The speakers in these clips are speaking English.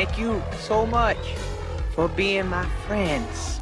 Thank you so much for being my friends.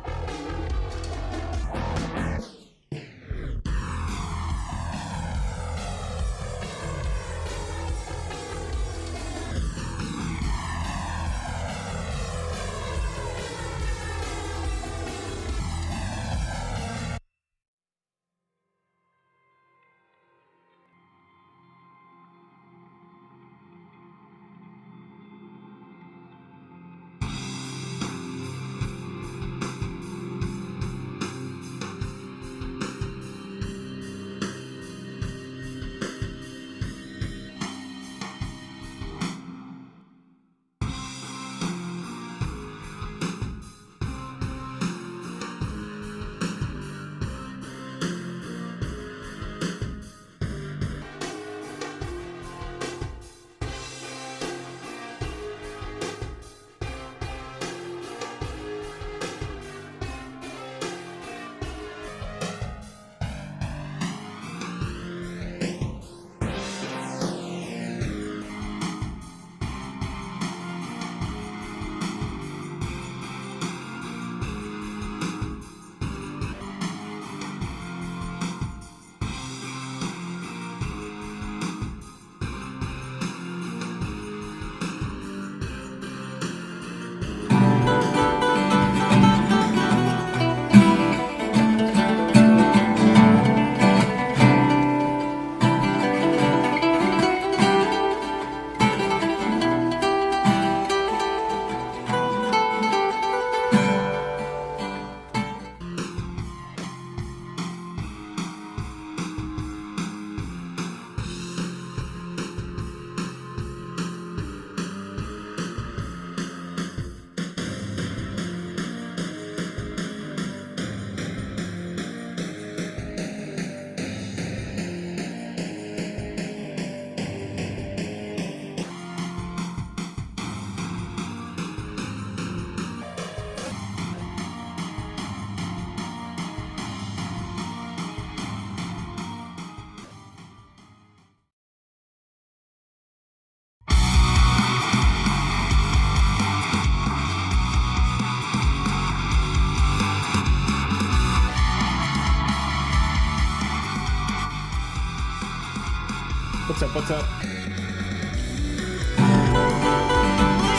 What's up? What's up?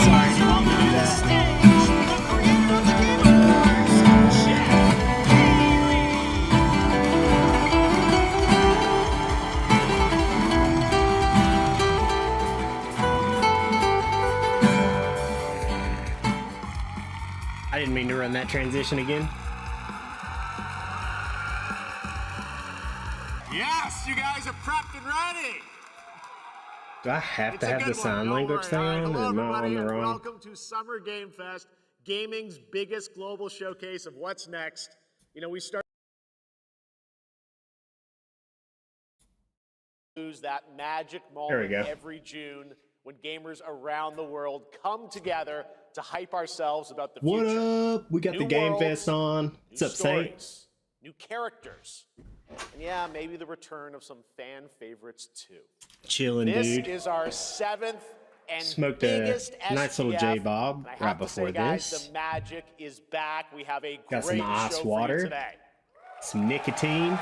Sorry, didn't mean to do that. I didn't mean to run that transition again. Yes, you guys are prepped and ready. Do I have to It's a have the good sign one, don't language worry. thing All right, on? hello, Or am I everybody, on the and wrong? welcome to Summer Game Fest, gaming's biggest global showcase of what's next. You know, we start lose that magic There we moment go. every June when gamers around the world come together to hype ourselves about the What future. up? We got the New Game worlds, Fest on. new What's up, Saint? stories, new characters, and yeah, maybe the return of some fan favorites too. Chilling, This dude. is our seventh and Smoked a biggest nice little SGF, J-Bob and I have right to before say, guys, this. the magic is back. We have a Got some great ice show for water. you today. Some nicotine.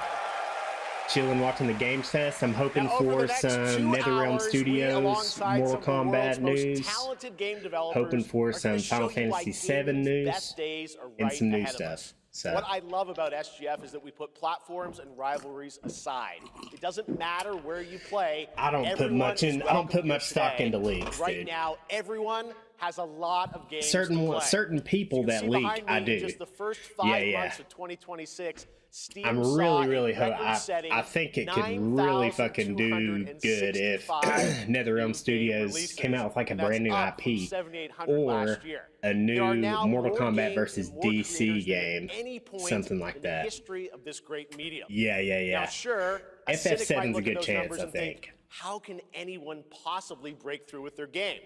Chilling, watching the Games Fest. I'm hoping Now, over the for next some 2 NetherRealm hours, we, Studios alongside Mortal some of the world's Kombat most news. talented game developers, Hoping for are some gonna Final show you why Fantasy VII gaming's news best days are and right some new ahead of stuff. us. So What I love about SGF is that we put platforms and rivalries aside. It doesn't matter where you play. I don't put everyone much is in. I don't welcome put here much stock today. into leaks, Right dude. now, everyone has a lot of games to play. Certain people You can that see leak, behind me, I in do. just the first 5 Yeah. months of 2026, Steam I'm saw really a I record-setting think it could really fucking do good if 9,265 NetherRealm new Studios game came out with like a releases, brand new and that's up from IP 7,800 or last year. a There are new now Mortal more Kombat games versus and more DC creators than game, at any point something like in the that. history of this great medium. Yeah. Now, sure, a cynic might FF7's a look at good those chance, numbers I and think, think. how can anyone possibly break through with their game?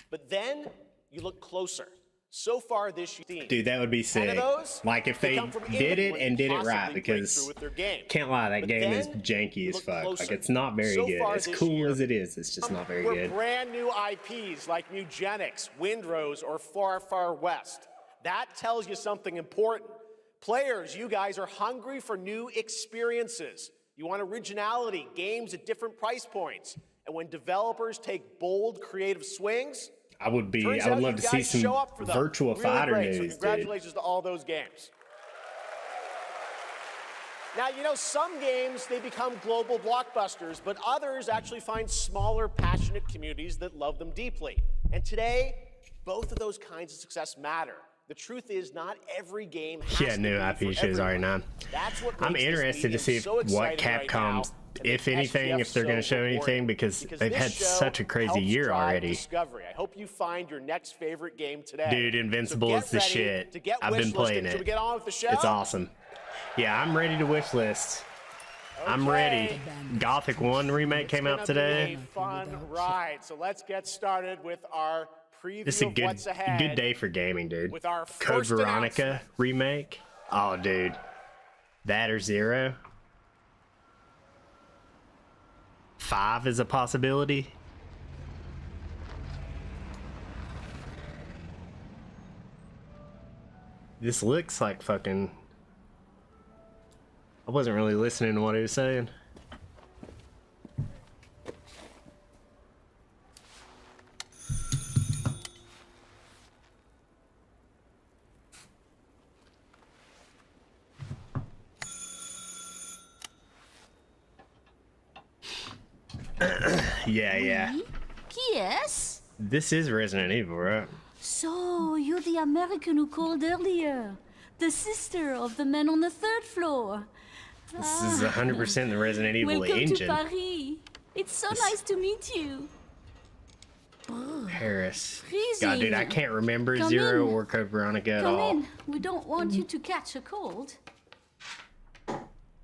But then you look closer. so far this year. Dude, that would be 10 sick. of those, Like if they come from did it England and did it possibly right, break through because with their game. can't lie, that But game is then janky as look fuck. closer. Like it's not very So good. far As this cool year, as it is, it's just not very we're good. brand new IPs like Mugenics, Windrose, or Far Far West. That tells you something important. Players, you guys are hungry for new experiences. You want originality, games at different price points. And when developers take bold, creative swings, I would turns out love you to see guys some show up for them. virtual Really fighter great. So news, dude. congratulations to all those games. Now, you know, some games, they become global blockbusters, but others actually find smaller, passionate communities that love them deeply. And today, both of those kinds of success matter. The truth is, not every game has to New be IP for shows everyone. R9. That's what I'm makes this interested to medium see so what exciting right now, Capcom's, and if makes anything, SGF if they're going to so show anything, rewarding. because they've this had show such a crazy helps year drive already. Discovery. I hope you find your next favorite game today. Dude, Invincible So is the get ready shit. to get I've been wish playing listed. Should we it. get on with the show? It's awesome. Yeah, I'm ready to wish list. I'm ready. Gothic 1 remake came out today. It's gonna be a fun ride. So let's get started with our preview This is a of what's ahead. good day for gaming, dude. With our Code first Veronica announcement. remake. Oh, dude. That or 0. 5 is a possibility. This looks like fucking... I wasn't really listening to what he was saying. Yeah. Yes? This is Resident Evil, right? So, you're the American who called earlier. The sister of the man on the 3rd floor. This is 100% the Resident Evil Welcome engine. to Paris. It's so nice to meet you. Paris. Freezing. God, dude, I can't remember Come 0 in. or Code Veronica at Come all. in. We don't want you to catch a cold.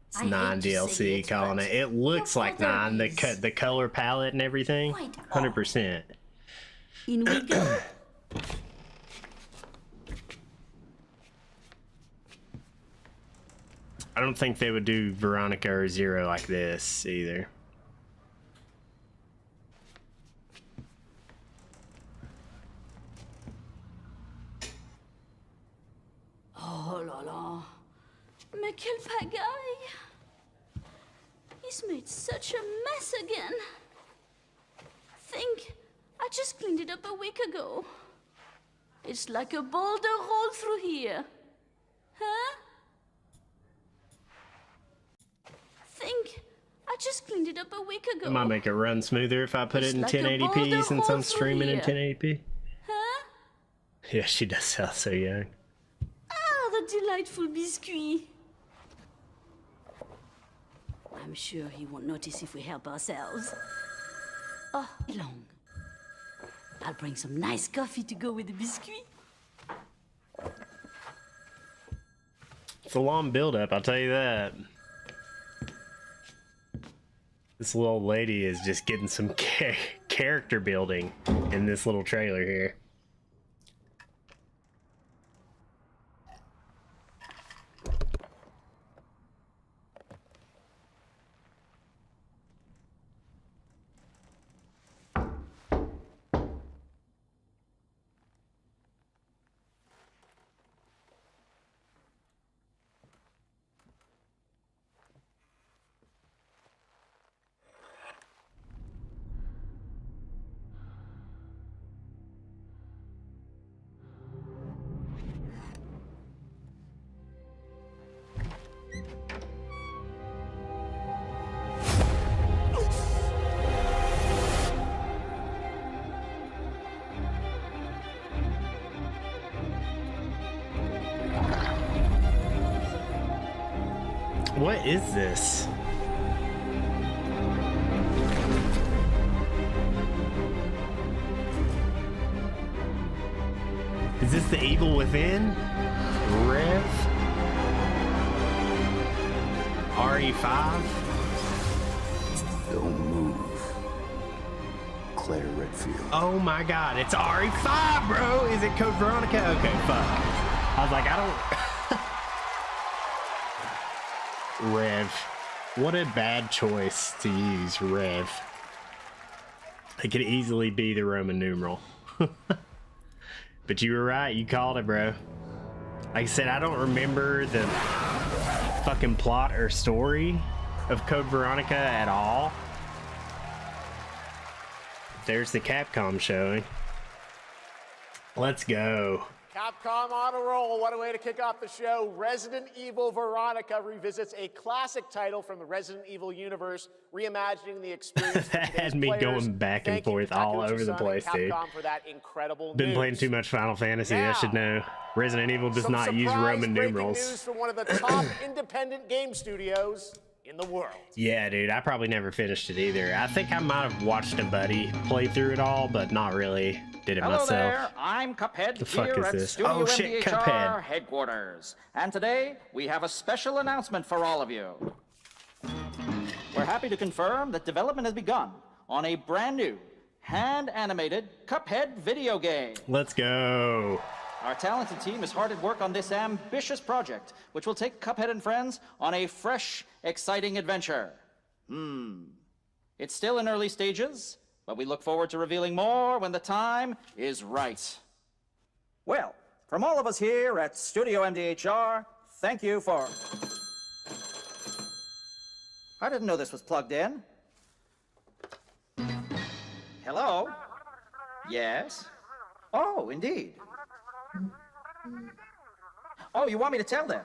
It's I hate 9 to say DLC it, calling but it. It looks your like father 9. is The color palette and everything. quite 100%. In we go. I don't think they would do Veronica or 0 like this either. Oh là là. Mais quelle pagaille. He's made such a mess again. Think, I just cleaned it up a week ago. It's like a boulder rolled through here. Huh? Think, I just cleaned it up a week ago. It might make it run smoother if I put it in It's like a 1080p boulder since I'm rolled through streaming in here. 1080p. Huh? Yeah, she does sound so young. Ah, the delightful biscuit. I'm sure he won't notice if we help ourselves. Oh, long. I'll bring some nice coffee to go with the biscuit. It's a long build-up, I'll tell you that. This little old lady is just getting some character building in this little trailer here. What is this? Is this the Evil Within? Rev? RE5? Don't move. Claire Redfield. Oh my god, it's RE5, bro! Is it Code Veronica? Okay, fuck. I was like, I don't... Rev. What a bad choice to use, Rev. It could easily be the Roman numeral. But you were right, you called it, bro. Like I said, I don't remember the fucking plot or story of Code Veronica at all. There's the Capcom showing. Let's go. Capcom on a roll. What a way to kick off the show. Resident Evil Veronica revisits a classic title from the Resident Evil universe, reimagining the experience. That had me going back and forth all over the place, dude. Capcom for that incredible Been news. playing too much Final Fantasy, I should know. Resident Evil does Some not use Roman numerals. News from one of the top independent game studios in the world. Yeah, dude, I probably never finished it either. I think I might have watched a buddy play through it all, but not really did it Hello myself. there, I'm Cuphead The fuck here is at this? Studio Oh, shit, MDHR Cuphead. headquarters. And today, we have a special announcement for all of you. We're happy to confirm that development has begun on a brand new, hand-animated Cuphead video game. Let's go. Our talented team is hard at work on this ambitious project, which will take Cuphead and friends on a fresh, exciting adventure. It's still in early stages, but we look forward to revealing more when the time is right. Well, from all of us here at Studio MDHR, thank you for... I didn't know this was plugged in. Hello? Yes? Oh, indeed. Oh, you want me to tell them?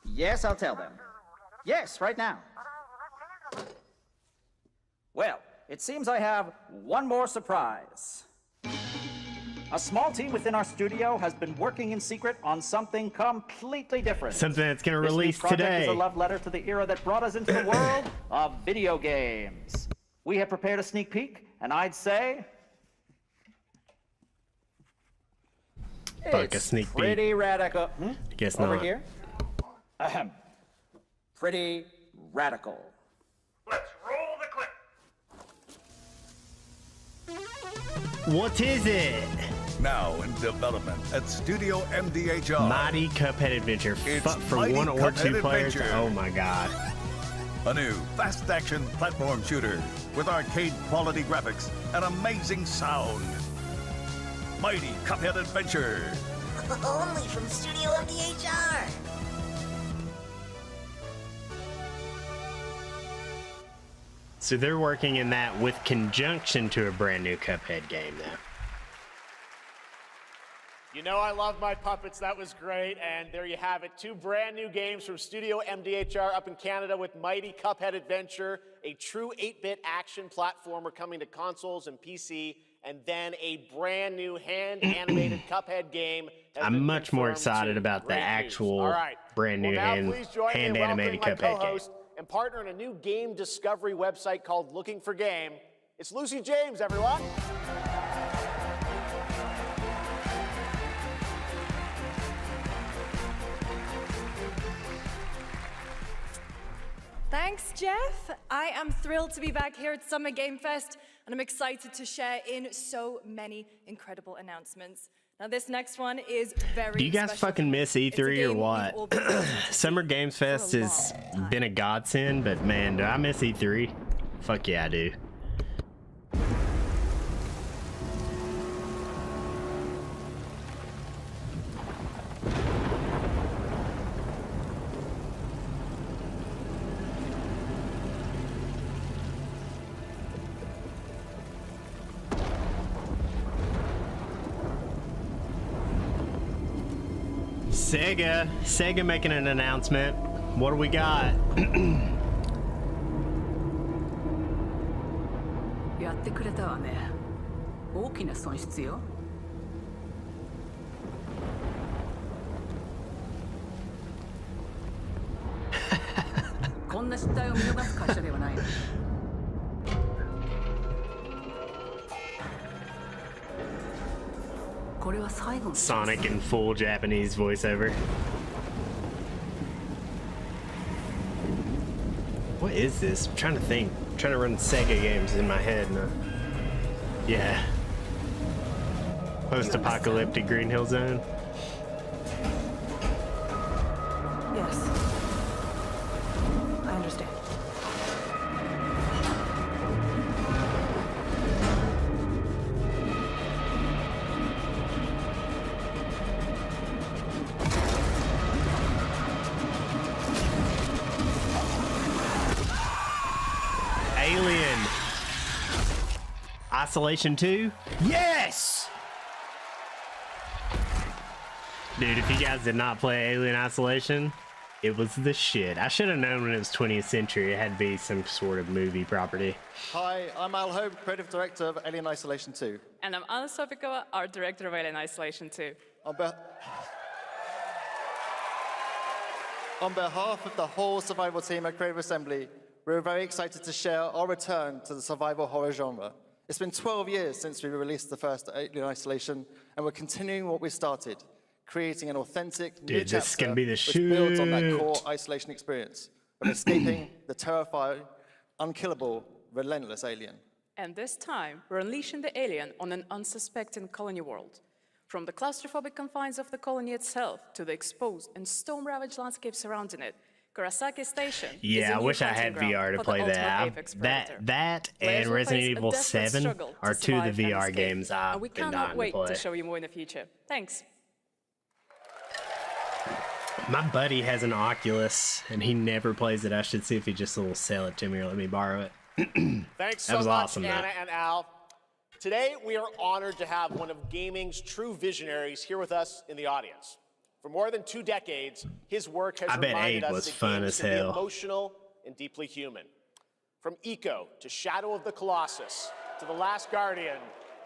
Yes, I'll tell them. Yes, right now. Well, it seems I have one more surprise. A small team within our studio has been working in secret on something completely different. Something that's going to This new release project today. is a love letter to the era that brought us into the world of video games. We have prepared a sneak peek, and I'd say... Fuck, a it's sneak peek. pretty radical. Guess Over not. here. Ahem. Pretty radical. Let's roll the clip. What is it? Now in development at Studio MDHR. Mighty Cuphead Adventure. It's Fuck, for Mighty one or two Cuphead players. Adventure. Oh my god. A new fast-action platform shooter with arcade-quality graphics and amazing sound. Mighty Cuphead Adventure. Only from Studio MDHR. So they're working in that with conjunction to a brand new Cuphead game now. You know I love my puppets. That was great. And there you have it. 2 brand new games from Studio MDHR up in Canada with Mighty Cuphead Adventure, a true 8-bit action platformer coming to consoles and PC, and then a brand new hand-animated Cuphead game. I'm much more excited about the Great news. actual All right. brand new Well, now please join me in hand-animated welcoming my Cuphead game. co-host and partner in a new game discovery website called Looking for Game. It's Lucy James, everyone. Thanks, Jeff. I am thrilled to be back here at Summer Game Fest, and I'm excited to share in so many incredible announcements. Now, this next one is very Do you guys special. fucking miss It's a E3 or game we've what? all been waiting to Summer see Games for a Fest has long time. been a godsend, but man, do I miss E3? Fuck yeah, I do. Sega making an announcement. What do we got? やってくれたわね。大きな損失よ。こんな失態を見逃す会社ではない。これは最後の。 Sonic in full Japanese voiceover. What is this? I'm trying to think. I'm trying to run Sega games in my head now. Yeah. Post-apocalyptic Green Hill Zone. Yes. I understand. Alien. Isolation 2? Yes! Dude, if you guys did not play Alien Isolation, it was the shit. I should have known when it was 20th century it had to be some sort of movie property. Hi, I'm Al Hope, Creative Director of Alien Isolation 2. And I'm Anna Sovikova, Art Director of Alien Isolation 2. On behalf of the whole survival team at Creative Assembly, we're very excited to share our return to the survival horror genre. It's been 12 years since we released the first Alien Isolation, and we're continuing what we started, creating an authentic new chapter this is gonna be the which builds on that shit. core isolation experience, but escaping the terrifying, unkillable, relentless alien. And this time, we're unleashing the alien on an unsuspecting colony world. From the claustrophobic confines of the colony itself to the exposed and storm-ravaged landscape surrounding it, Kurosaki Station is Yeah, a I new wish I hunting had ground VR to for the play ultimate that. apex predator. That Players and will Resident face a Evil desperate 7 struggle to are two of survive the and VR escape, games I've and we been cannot dying wait to play. to show you more in the future. Thanks. My buddy has an Oculus, and he never plays it. I should see if he just will sell it to me or let me borrow it. Thanks That so was much, awesome, though. Anna and Al. Today, we are honored to have one of gaming's true visionaries here with us in the audience. For more than 2 decades, his work has I bet reminded Aid us was that fun games as can be hell. emotional and deeply human. From Eco to Shadow of the Colossus to The Last Guardian,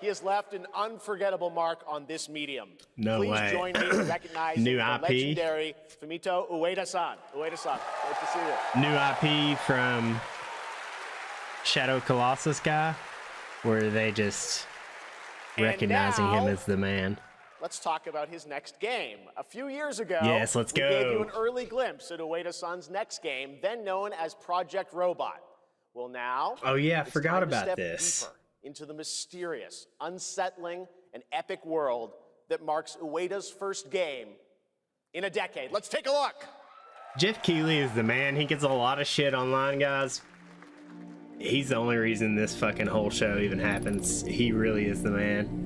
he has left an unforgettable mark on this medium. No Please way. join me in recognizing New the IP? legendary Fumito Ueda-san. Ueda-san, great to see you. New IP from Shadow Colossus guy, where they just And recognizing him now- as the man. Let's talk about his next game. A few years ago, Yes, let's we gave you go. an early glimpse at Ueda-san's next game, then known as Project Robot. Well, now, Oh, yeah, I it's forgot time to about step this. deeper into the mysterious, unsettling, and epic world that marks Ueda's first game in a decade. Let's take a look. Jeff Keighley is the man. He gets a lot of shit online, guys. He's the only reason this fucking whole show even happens. He really is the man.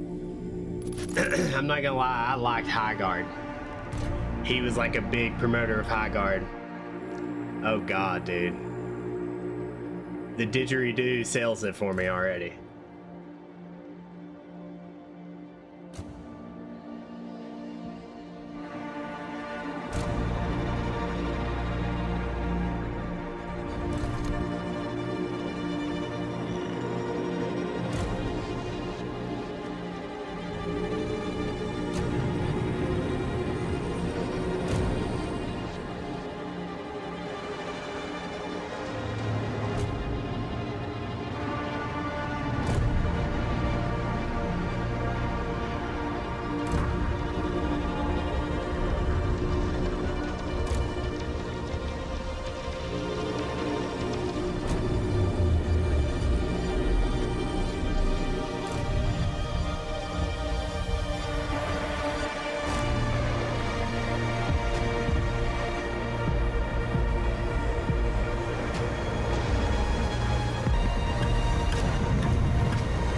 I'm not gonna lie, I liked High Guard. He was like a big promoter of High Guard. Oh god, dude. The didgeridoo sells it for me already.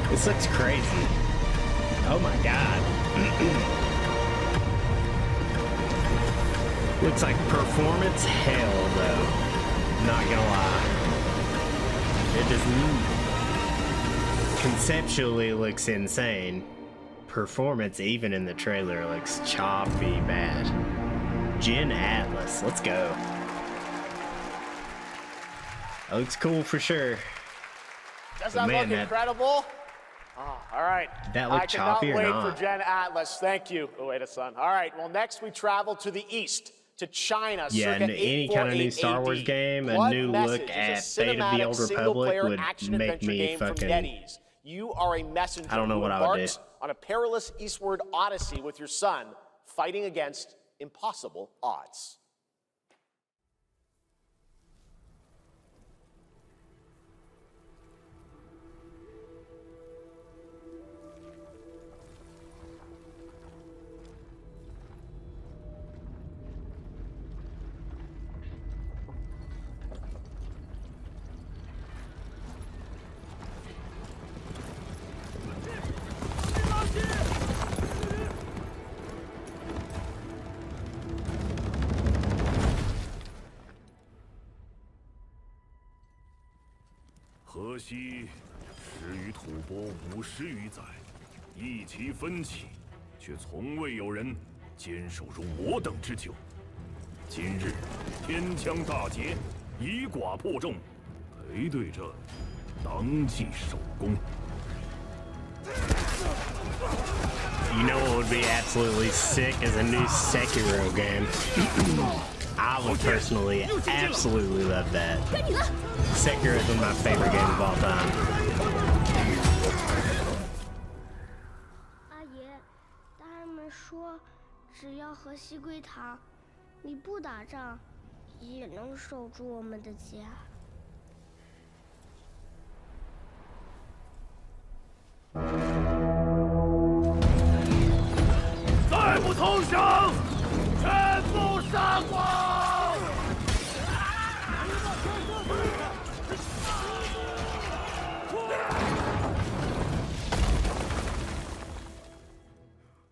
This looks crazy. Oh my god. Looks like performance hell, though. Not gonna lie. It does conceptually looks insane. Performance, even in the trailer, looks choppy bad. Gen Atlas, let's go. That looks cool for sure. Does But that man, look that- incredible? Oh, all right. That look I cannot choppy or wait not? for Gen Atlas. Thank you, Ueda-san. All right, well, next we travel to the east, to China, Yeah, circa any kind of new 848 Star Wars AD. game, a Blood new Message look is a at Fate of the cinematic Old Republic single-player would action make adventure me game fucking... from NetEase. You are a messenger I don't know who what I would do. embarks on a perilous eastward odyssey with your son, fighting against impossible odds. 河西始于吐蕃50余载，意其分歧，却从未有人坚守如我等之久。今日天枪大捷，以寡破众，裴对这当即首功。 You know what would be absolutely sick is a new Sekiro game. I would personally absolutely love that. Sekiro is one of my favorite games of all time. 阿爷，大人们说，只要和西归堂，你不打仗，也能守住我们的家。 再不投降，全部杀光！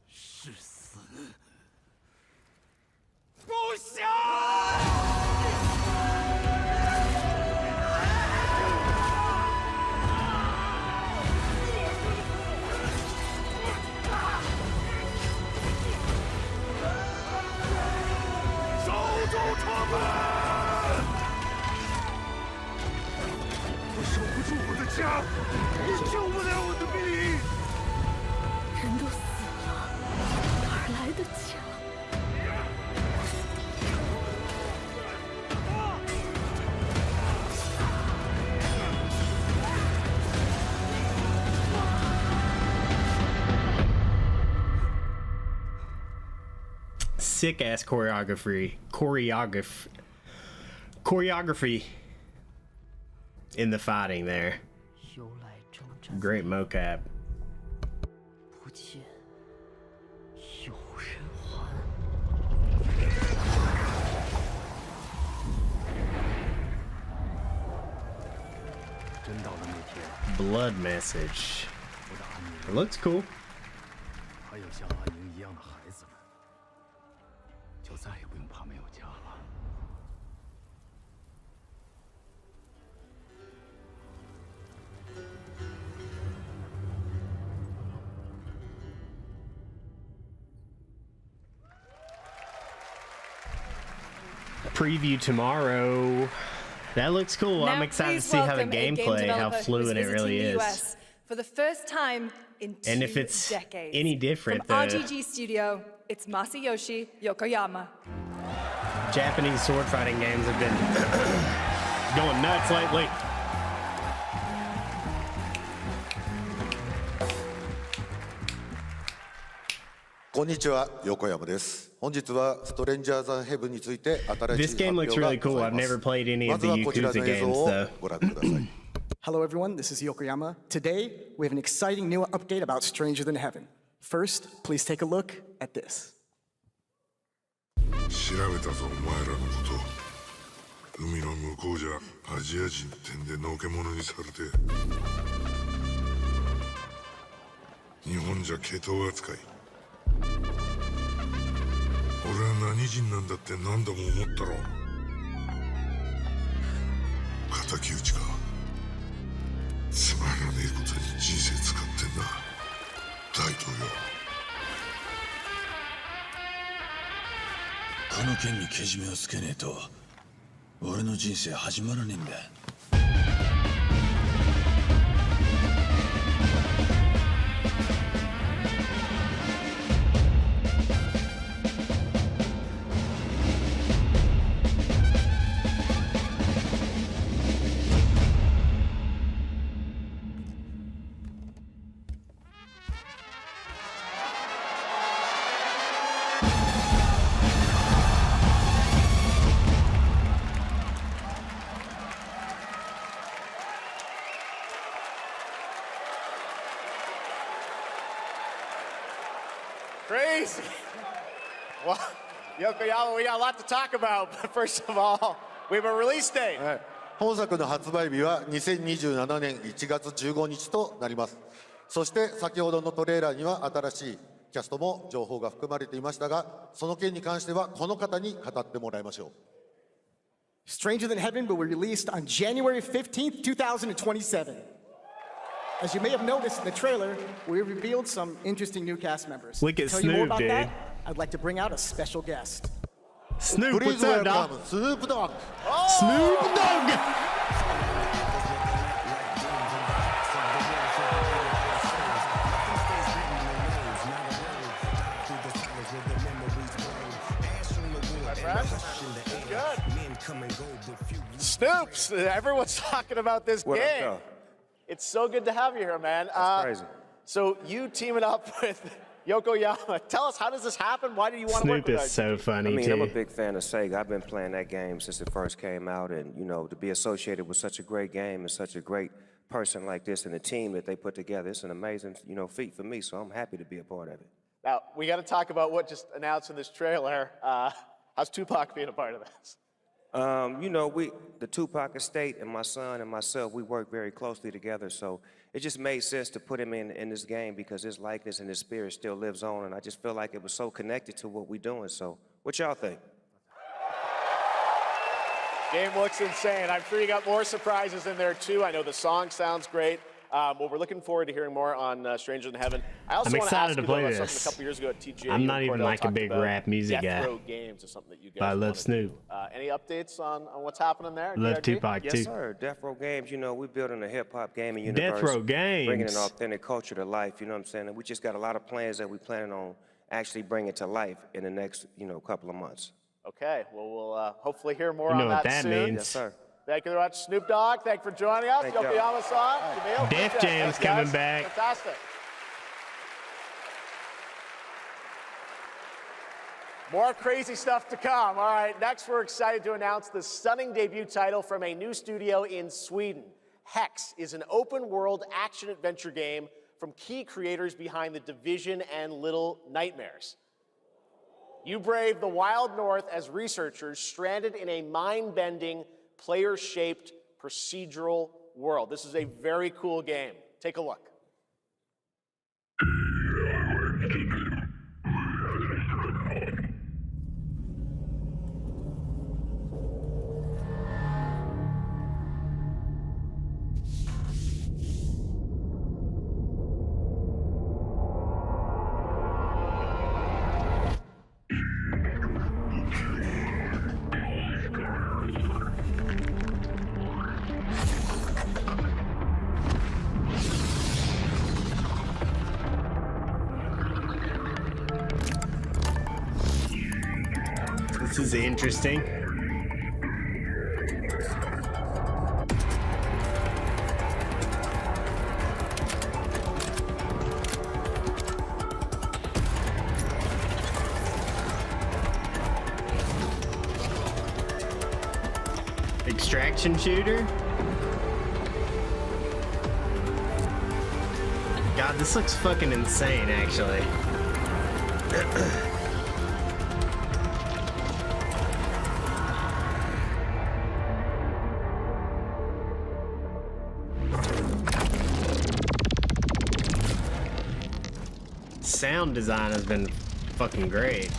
是死不降！ 我守不住我的家，救不了我的兵。人都死了，哪儿来的家？ Sick ass choreography in the fighting there. Great mocap. 不见有人还。 Blood message. It looks cool. 还有像阿宁一样的孩子们，就再也不用怕没有家了。 Preview tomorrow. That looks cool. I'm excited to see how the gameplay, how fluid it really is. For the first time in 2 And if it's decades. any different, From the RGG Studio, it's Masayoshi Yokoyama. Japanese sword fighting games have been going nuts lately. こんにちは、横山です。本日はストレンジャーズ・ヘブンについて新しい発 This game 表 looks が really ご cool. ざい I've ま never す。 played any ま of ず the はこちら Yakuza の映像 games を though. ご覧ください。 Hello everyone, this is Yokoyama. Today, we have an exciting new update about Stranger Than Heaven. First, please take a look at this. 調べたぞ、お前らのこと。海の向こうじゃアジア人ってんでのけ者にされて。日本じゃ毛頭扱い。俺は何人なんだって何度も思ったろ。敵討ちか。つまらねえことに人生使ってんだ。大統領。この件にけじめをつけねえと俺の人生始まらねえんだ。Crazy. Well, Yokoyama, we got a lot to talk about. But first of all, we have a release date. 本作の発売日は2027年1月15日となります。そして先ほどのトレーラーには新しいキャストも情報が含まれていましたが、その件に関してはこの方に語ってもらいましょ Stranger Than Heaven will be released on January 15th, 2027. As you may have noticed in the trailer, we revealed some interesting new cast members. Look at to tell you more Snoop, about dude. that, I'd like to bring out a special guest. Snoop, Please what's up, welcome dog? Snoop Dogg. Snoop Dogg! Snoops, everyone's talking about this What up, game. though? It's so good to have you here, man. That's crazy. So you teaming up with Yokoyama. Tell us, how does this happen? Why do you want to work Snoop with is so funny, I mean, too. I'm a big fan of Sega. I've been playing that game since it first came out, and you know, to be associated with such a great game and such a great person like this and the team that they put together, it's an amazing, you know, feat for me. So I'm happy to be a part of it. Now, we got to talk about what just announced in this trailer. How's Tupac being a part of this? You know, the Tupac estate and my son and myself, we work very closely together. So it just made sense to put him in this game because his likeness and his spirit still lives on. And I just feel like it was so connected to what we're doing. So what y'all think? Game looks insane. I'm sure you got more surprises in there, too. I know the song sounds great. Well, we're looking forward to hearing more on Stranger Than Heaven. I also I'm want to excited ask to you play about this. something a couple years ago at TGA. I'm you not and even Cordell like a talked big about rap music Death guy. Row Games is something that you guys But I love wanted to do. Snoop. Any updates on what's happening there? Love DRG? Tupac, Yes, too. sir. Death Row Games, you know, we're building a hip-hop gaming Death universe. Row Games. Bringing an authentic culture to life, you know what I'm saying? And we just got a lot of plans that we're planning on actually bringing to life in the next, you know, couple of months. Okay, well, we'll hopefully hear more You know on what that that soon. means. Yes, sir. Thank you very much, Snoop Dogg. Thank you for joining us. Thank y'all. Yokoyama-san, Jamil. Def Jam's Thanks, guys. coming back. Fantastic. More crazy stuff to come. All right, next we're excited to announce the stunning debut title from a new studio in Sweden. Hex is an open-world action-adventure game from key creators behind The Division and Little Nightmares. You brave the wild north as researchers stranded in a mind-bending, player-shaped procedural world. This is a very cool game. Take a look. This is interesting. Extraction shooter? God, this looks fucking insane, actually. Sound design has been fucking great.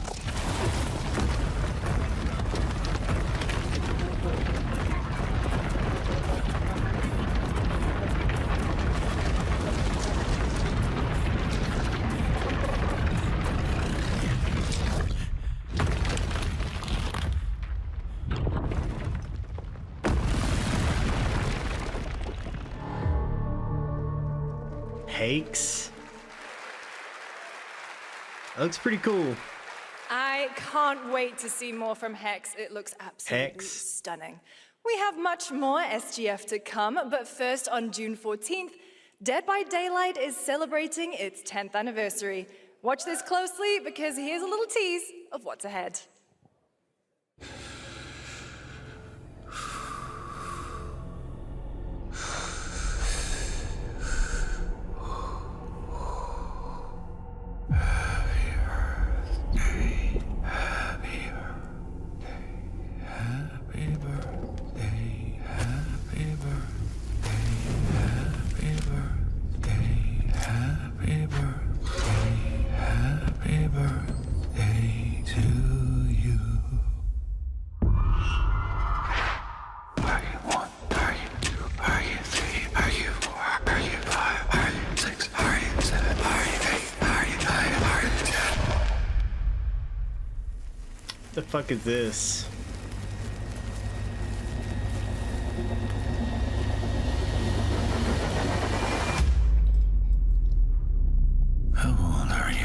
Hakes. That looks pretty cool. I can't wait to see more from Hex. It looks absolutely Hex. stunning. We have much more SGF to come, but first on June 14th, Dead by Daylight is celebrating its 10th anniversary. Watch this closely because here's a little tease of what's ahead. Happy birthday to fuck is this?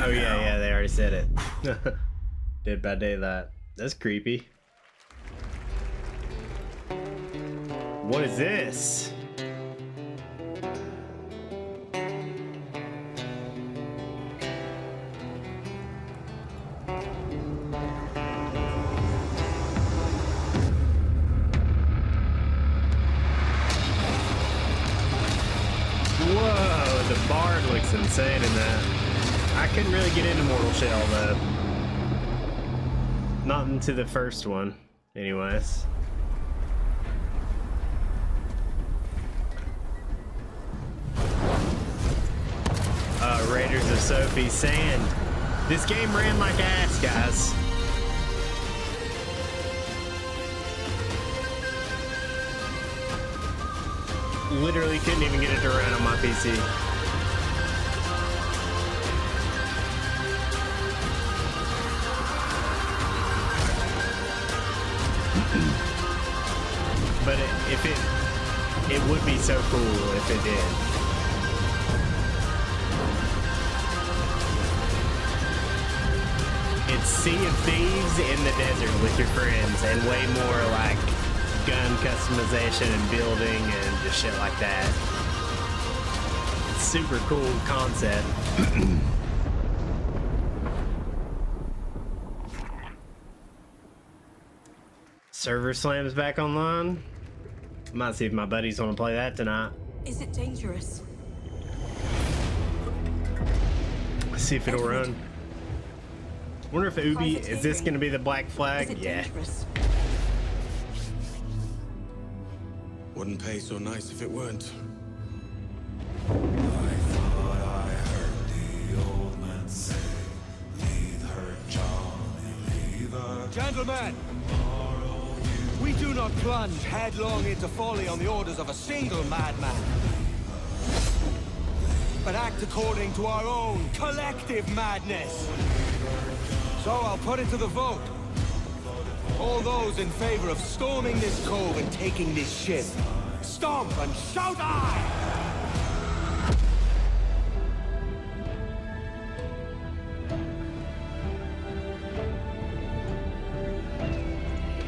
Oh yeah, they already said it. Dead by Daylight. That's creepy. What is this? Whoa, the bard looks insane in that. I couldn't really get into Mortal Shell though. Not into the first one, anyways. Raiders of Sophie Sand. This game ran like ass, guys. Literally couldn't even get it to run on my PC. But it would be so cool if it did. It's Sea of Thieves in the desert with your friends, and way more like gun customization and building and just shit like that. Super cool concept. Server Slam's back online. Might see if my buddies want to play that tonight. Is it dangerous? Let's see if it'll run. Wonder if Ubi, is this going to be the black flag? Yeah. Wouldn't pay so nice if it weren't. Gentlemen, we do not plunge headlong into folly on the orders of a single madman, but act according to our own collective madness. So I'll put it to the vote. All those in favor of storming this cove and taking this ship, stomp and shout aye!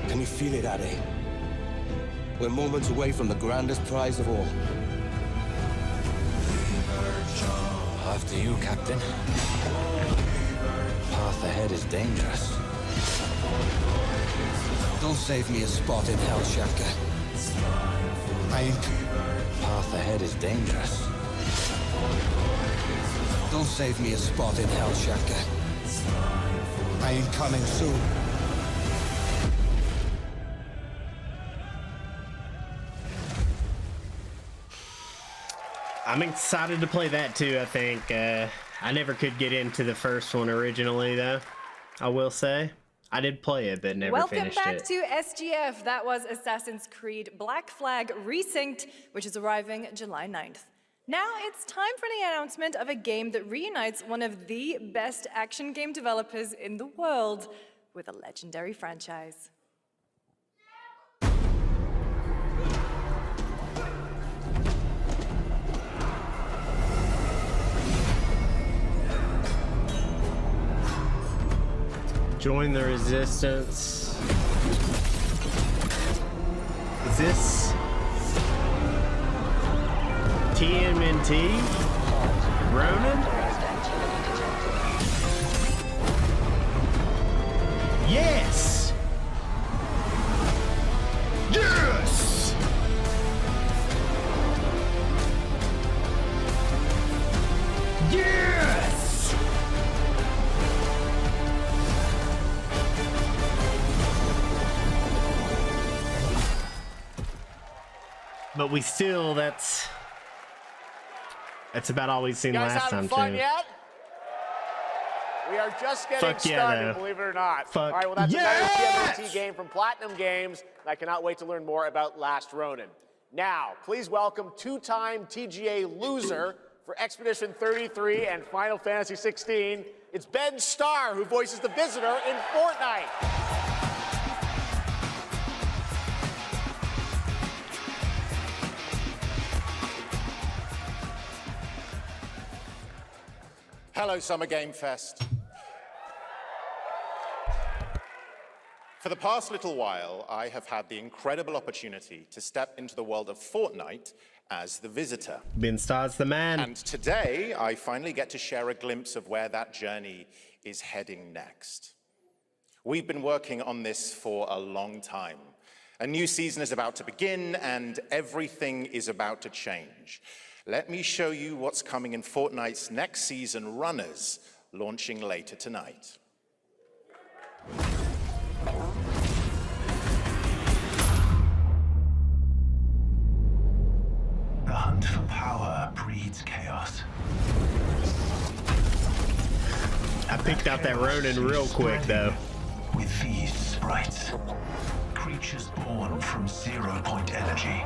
Can you feel it, Addy? We're moments away from the grandest prize of all. After you, Captain. Path ahead is dangerous. Don't save me a spot in Hell, Shaka. Path ahead is dangerous. Don't save me a spot in Hell, Shaka. I ain't coming soon. I'm excited to play that too, I think. I never could get into the first one originally, though. I will say. I did play it, but never finished it. Welcome back to SGF. That was Assassin's Creed Black Flag Resynced, which is arriving July 9th. Now it's time for the announcement of a game that reunites one of the best action game developers in the world with a legendary franchise. Join the resistance. Is this TMNT? Ronan? Yes! Yes! Yes! But we still, that's about all we've seen last time, too. Fun yet? We are just getting started, believe it or not. All right, well, that's another TMNT game from Platinum Games. I cannot wait to learn more about Last Ronin. Now, please welcome two-time TGA loser for Expedition 33 and Final Fantasy 16. It's Ben Starr, who voices the Visitor in Fortnite. Hello, Summer Game Fest. For the past little while, I have had the incredible opportunity to step into the world of Fortnite as the visitor. Binstar's the man. And today, I finally get to share a glimpse of where that journey is heading next. We've been working on this for a long time. A new season is about to begin, and everything is about to change. Let me show you what's coming in Fortnite's next season, Runners, launching later tonight. The hunt for power breeds chaos. I picked out that Ronin real quick, though. With these sprites, creatures born from 0-point energy,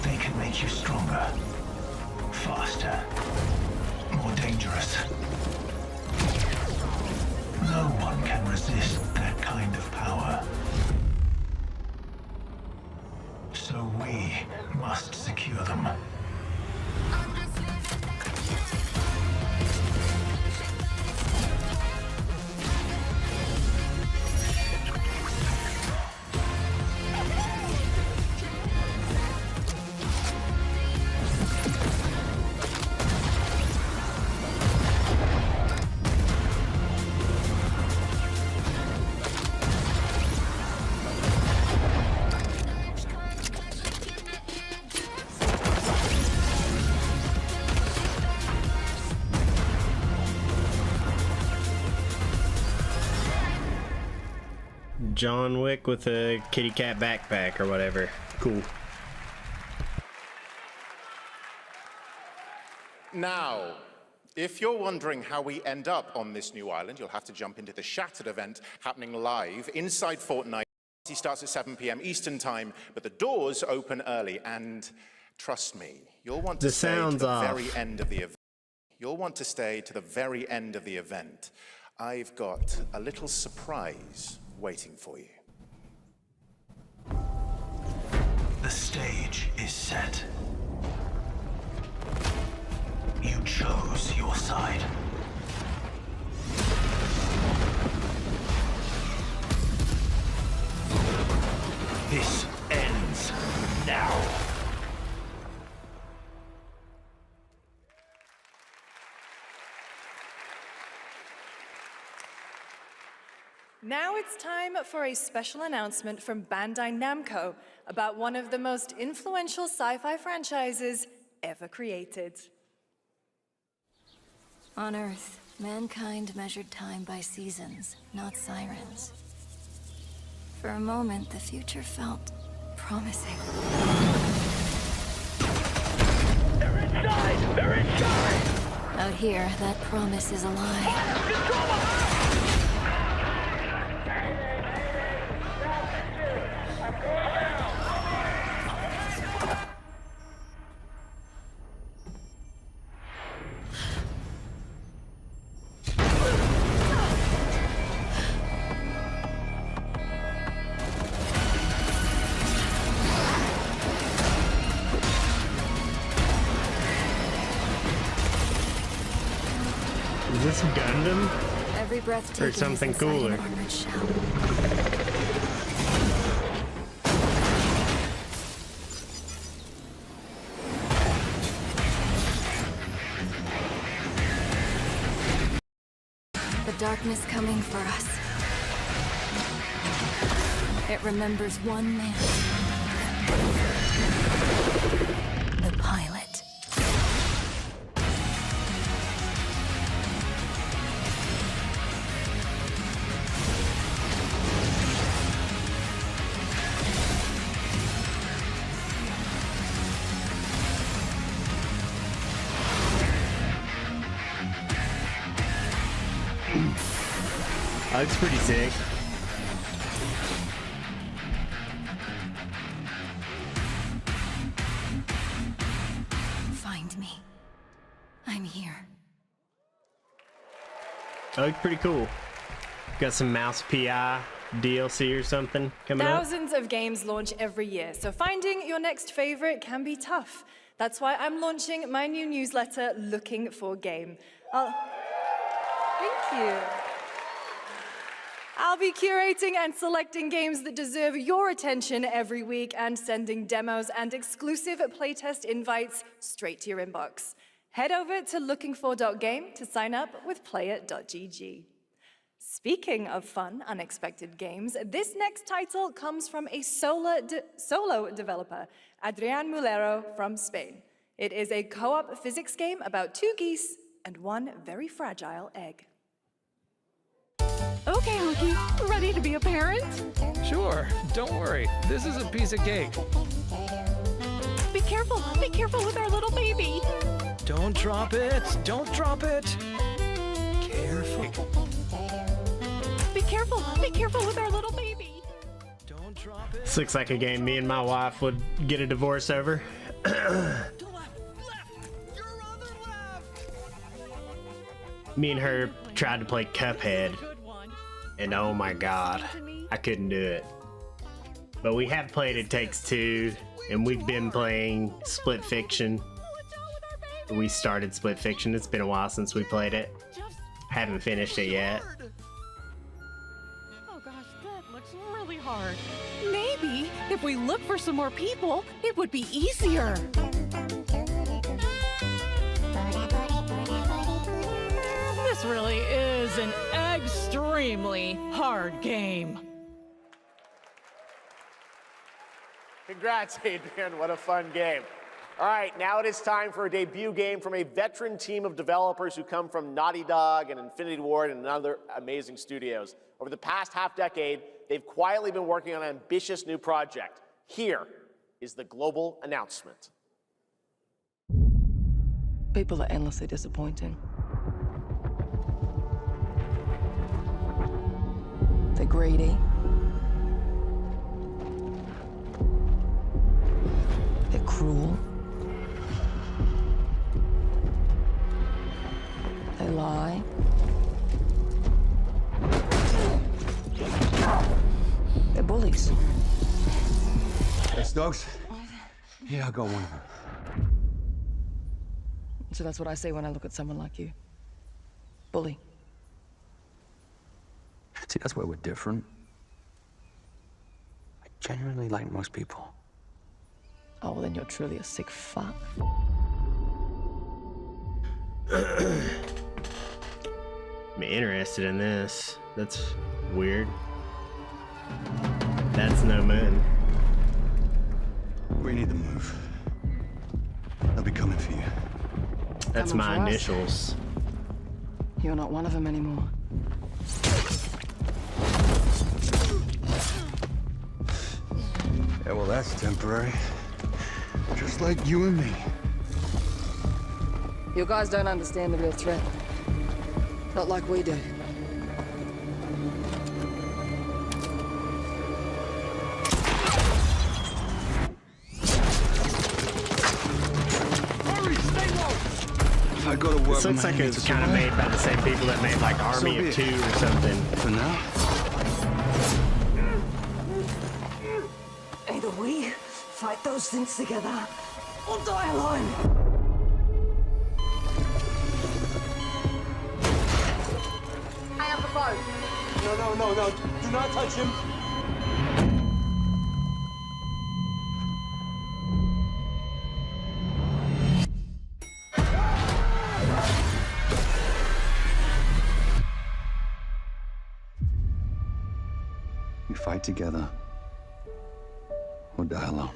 they can make you stronger, faster, more dangerous. No one can resist that kind of power. So we must secure them. John Wick with a kitty cat backpack or whatever. Cool. Now, if you're wondering how we end up on this new island, you'll have to jump into the Shattered event happening live inside Fortnite. It starts at 7 p.m. Eastern Time, but the doors open early, and trust me, you'll want to stay to the very end of the event. You'll want to stay to the very end of the event. I've got a little surprise waiting for you. The stage is set. You chose your side. This ends now. Now it's time for a special announcement from Bandai Namco about one of the most influential sci-fi franchises ever created. On Earth, mankind measured time by seasons, not sirens. For a moment, the future felt promising. They're inside! They're inside! Out here, that promise is a lie. Is this Gundam? Every breath taken or something is inside cooler? an armored shell. The darkness coming for us. It remembers one man. The pilot. Looks pretty sick. Find me. I'm here. That looks pretty cool. Got some Mouse PI DLC or something coming up. Thousands of games launch every year, so finding your next favorite can be tough. That's why I'm launching my new newsletter, Looking for Game. Thank you. I'll be curating and selecting games that deserve your attention every week and sending demos and exclusive playtest invites straight to your inbox. Head over to lookingfor.game to sign up with player.gg. Speaking of fun, unexpected games, this next title comes from a solo developer, Adrián Mulero from Spain. It is a co-op physics game about 2 geese and 1 very fragile egg. Okay, Hunky, ready to be a parent? Sure, don't worry. This is a piece of cake. Be careful with our little baby. Don't drop it, don't drop it. Careful. Be careful with our little baby. Don't drop it. This looks like a game me and my wife would get a divorce over. Me and her tried to play Cuphead, and oh my god, I couldn't do it. But we have played It Takes Two, and we've been playing Split Fiction. We started Split Fiction. It's been a while since we played it. Haven't finished it yet. Oh gosh, that looks really hard. Maybe if we look for some more people, it would be easier. This really is an extremely hard game. Congrats, Adrian. What a fun game. All right, now it is time for a debut game from a veteran team of developers who come from Naughty Dog and Infinity Ward and other amazing studios. Over the past half-decade, they've quietly been working on an ambitious new project. Here is the global announcement. People are endlessly disappointing. They're greedy. They're cruel. They lie. They're bullies. Yes, dogs? Yeah, I got one of them. So that's what I say when I look at someone like you. Bully. See, that's where we're different. I genuinely like most people. Oh, well, then you're truly a sick fuck. I'm interested in this. That's weird. That's no moon. We need to move. They'll be coming for you. That's Coming my for us. initials. You're not one of them anymore. Yeah, well, that's temporary. Just like you and me. You guys don't understand the real threat. Not like we do. I go to work. This looks like it was kind of made by the same people that made like Army of Two or something. For now. Either we fight those things together, or die alone. I have the phone. No. Do not touch him. We fight together, or die alone.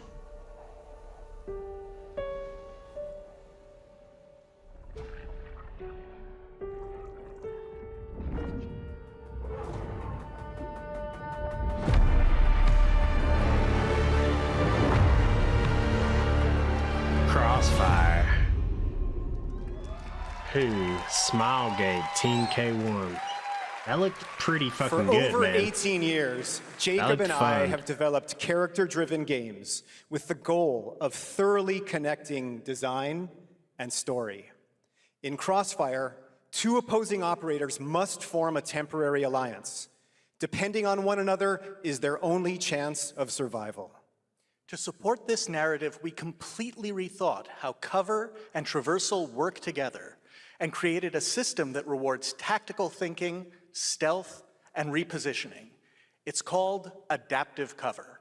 Crossfire. Who? Smilegate, Team K1. That looked pretty fucking For good, over man. 18 years, Jacob looked and I fun. have developed character-driven games with the goal of thoroughly connecting design and story. In Crossfire, 2 opposing operators must form a temporary alliance. Depending on one another is their only chance of survival. To support this narrative, we completely rethought how cover and traversal work together and created a system that rewards tactical thinking, stealth, and repositioning. It's called adaptive cover.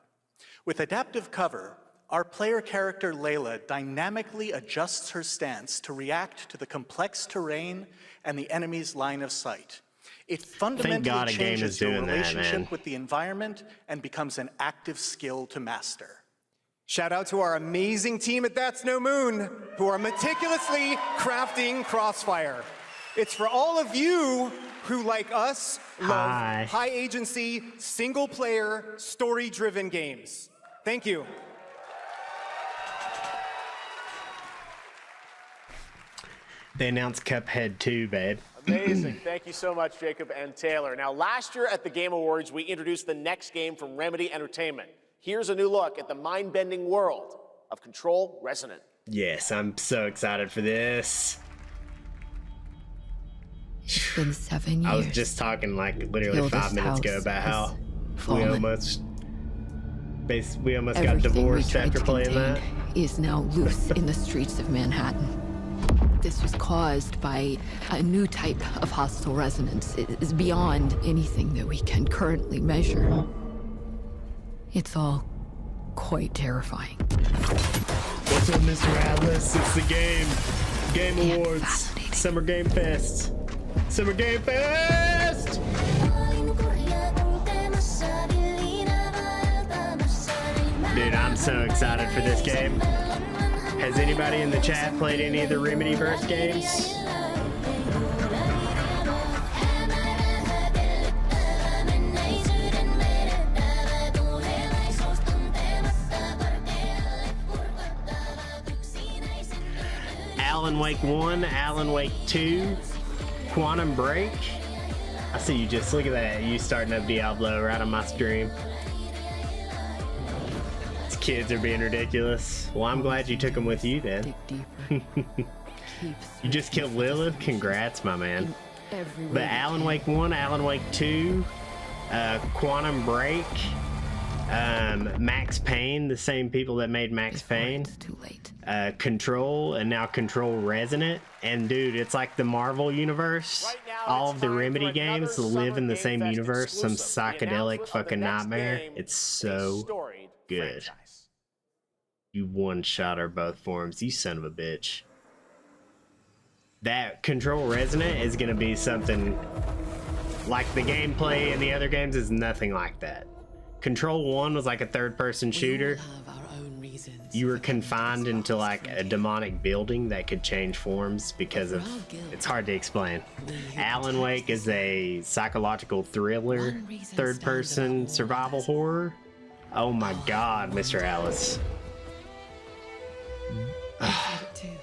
With adaptive cover, our player character Layla dynamically adjusts her stance to react to the complex terrain and the enemy's line of sight. It fundamentally changes your relationship with the environment and becomes an active skill to master. Shout out to our amazing team at That's No Moon, who are meticulously crafting Crossfire. It's for all of you who, like us, love high agency, single player, story driven games. Thank you. They announced Cuphead 2, babe. Amazing. Thank you so much, Jacob and Taylor. Now, last year at the Game Awards, we introduced the next game from Remedy Entertainment. Here's a new look at the mind-bending world of Control Resonant. Yes, I'm so excited for this. It's been 7 years. I was just talking like literally 5 minutes ago about how we almost got divorced after playing that. Is now loose in the streets of Manhattan. This was caused by a new type of hostile resonance. It is beyond anything that we can currently measure. It's all quite terrifying. What's up, Mr. Atlas? It's the Game Awards. Summer Game Fest. Summer Game Fest! Dude, I'm so excited for this game. Has anybody in the chat played any of the Remedyverse games? Alan Wake 1, Alan Wake 2, Quantum Break. I see you just, look at that, you starting up Diablo right on my stream. These kids are being ridiculous. Well, I'm glad you took them with you then. You just killed Lilith? Congrats, my man. But Alan Wake 1, Alan Wake 2, Quantum Break, Max Payne, the same people that made Max Payne. Control, and now Control Resonant. And dude, it's like the Marvel universe. All of the Remedy games live in the same universe. Some psychedelic fucking nightmare. It's so good. You one-shot our both forms, you son of a bitch. That Control Resonant is gonna be something like the gameplay in the other games is nothing like that. Control 1 was like a third-person shooter. You were confined into like a demonic building that could change forms because of, it's hard to explain. Alan Wake is a psychological thriller, third-person survival horror. Oh my god, Mr. Alice.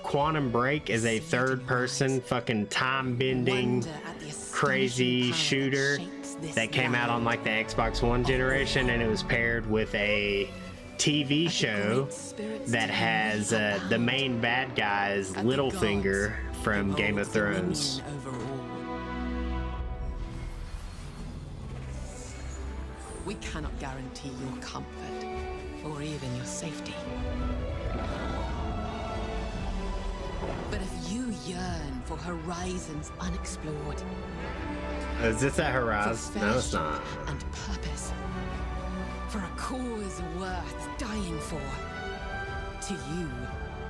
Quantum Break is a third-person fucking time-bending crazy shooter that came out on like the Xbox One generation, and it was paired with a TV show that has the main bad guy is Littlefinger from Game of Thrones. We cannot guarantee your comfort or even your safety. But if you yearn for horizons unexplored, is this a horizon? No, it's not. And purpose, for a cause worth dying for, to you,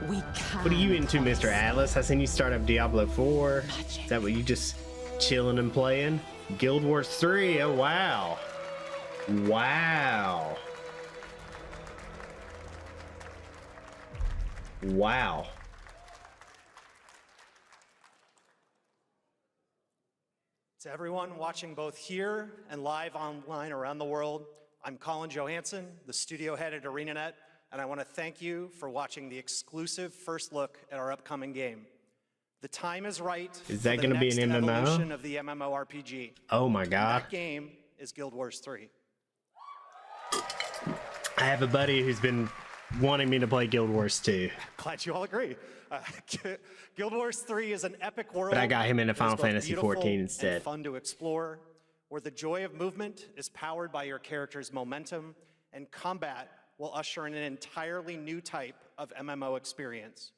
we can. What are you into, Mr. Atlas? I seen you start up Diablo 4. Is that what you just chilling and playing? Guild Wars 3, oh wow. Wow. Wow. To everyone watching both here and live online around the world, I'm Colin Johansson, the studio head at ArenaNet, and I want to thank you for watching the exclusive first look at our upcoming game. The time is right. Is that going to be an MMO? Evolution of the MMORPG. Oh my god. That game is Guild Wars 3. I have a buddy who's been wanting me to play Guild Wars 2. Glad you all agree. Guild Wars 3 is an epic world. But I got him into Final Fantasy 14 and instead. Fun to explore, where the joy of movement is powered by your character's momentum, and combat, will usher in an entirely new type of MMO experience.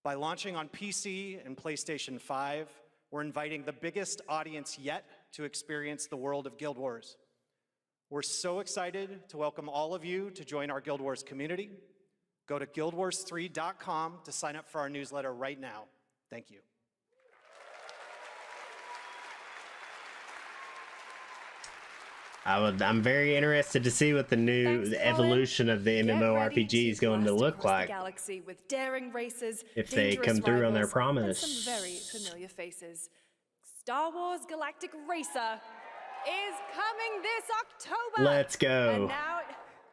By launching on PC and PlayStation 5, we're inviting the biggest audience yet to experience the world of Guild Wars. We're so excited to welcome all of you to join our Guild Wars community. Go to guildwars3.com to sign up for our newsletter right now. Thank you. I'm very interested to see what the evolution of the MMORPG is going to look like. Galaxy with daring races, if they come through on their promise. And some very familiar faces. Star Wars Galactic Racer is coming this October. Let's go.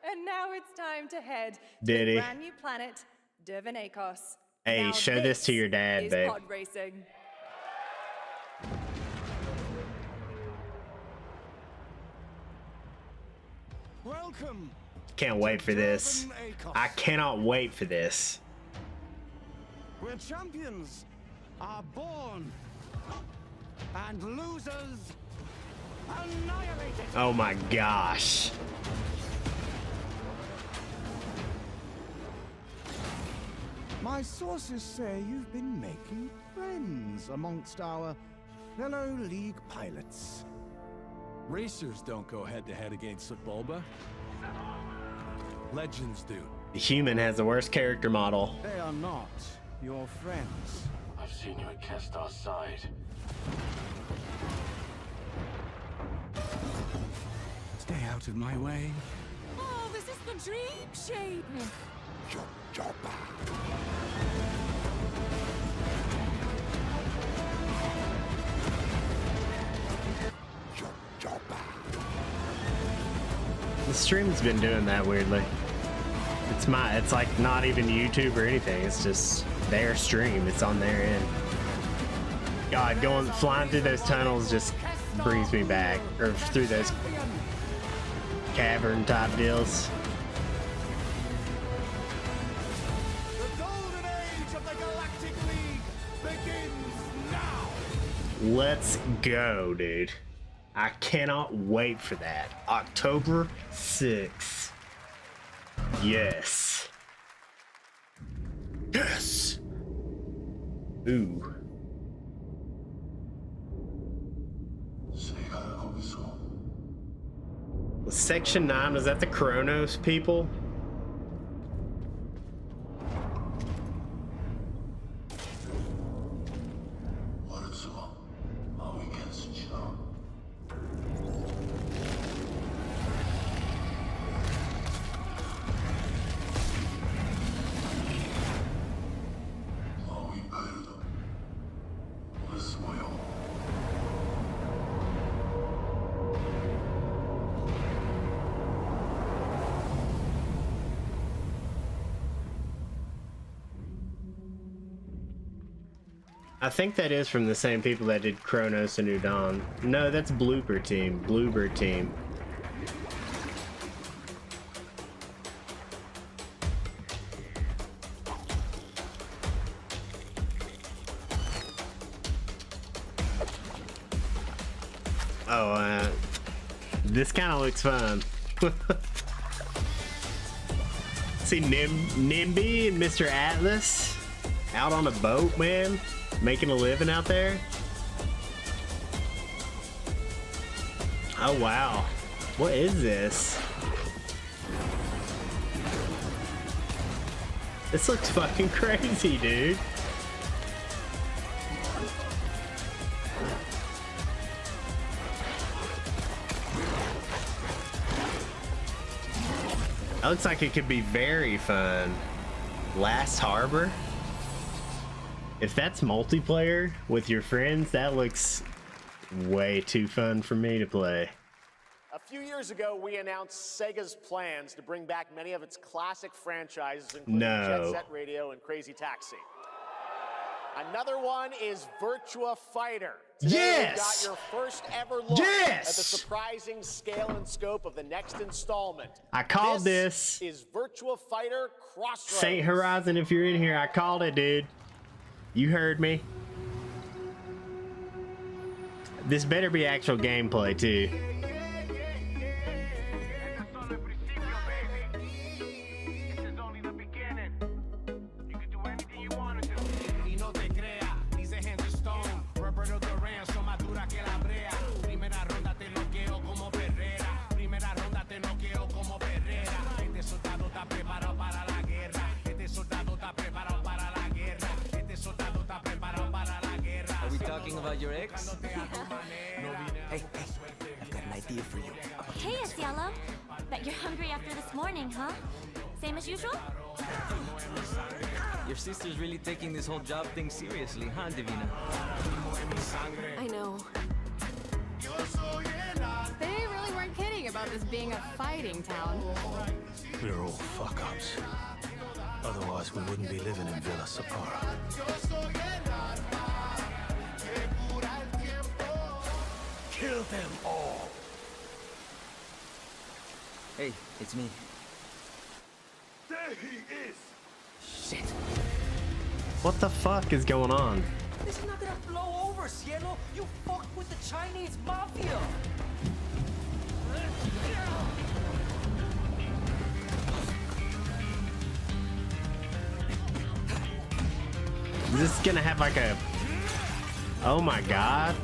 And now it's time to head to Diddy. the brand new planet, Divinacos. Hey, Now show this to your dad, is babe. pod racing. Welcome. Can't wait for this. I cannot wait for this. Where champions are born and losers annihilated. Oh my gosh. My sources say you've been making friends amongst our fellow League pilots. Racers don't go head-to-head against Bulba. Legends do. The human has the worst character model. They are not your friends. I've seen you at Kestar's side. Stay out of my way. Oh, this is the dream shape. The stream's been doing that weirdly. It's like not even YouTube or anything. It's just their stream. It's on their end. God, flying through those tunnels just brings me back, or through those cavern type deals. The golden age of the Galactic League begins now. Let's go, dude. I cannot wait for that. October 6th. Yes. Yes. Ooh. Was Section 9, was that the Kronos people? I think that is from the same people that did Kronos and New Dawn. No, that's Blooper Team. Bluebird Team. Oh, this kind of looks fun. See Nimby and Mr. Atlas out on a boat, man. Making a living out there. Oh wow, what is this? This looks fucking crazy, dude. That looks like it could be very fun. Last Harbor. If that's multiplayer with your friends, that looks way too fun for me to play. A few years ago, we announced Sega's plans to bring back many of its classic franchises, including Jet Set Radio and Crazy Taxi. Another one is Virtua Fighter. Today we've got your first ever look at the surprising scale and scope of the next installment. I called this. Is Virtua Fighter Crossroads. Saint Horizon, if you're in here, I called it, dude. You heard me. This better be actual gameplay, too. about your ex? Hey, I've got an idea for you. Hey, Asiello. Bet you're hungry after this morning, huh? Same as usual? Your sister's really taking this whole job thing seriously, huh, Divina? I know. They really weren't kidding about this being a fighting town. We're all fuck-ups. Otherwise, we wouldn't be living in Villa Sapara. Kill them all! Hey, it's me. There he is! Shit. What the fuck is going on? This is not gonna blow over, Cielo! You fucked with the Chinese mafia! Is this gonna have like a... Oh my god.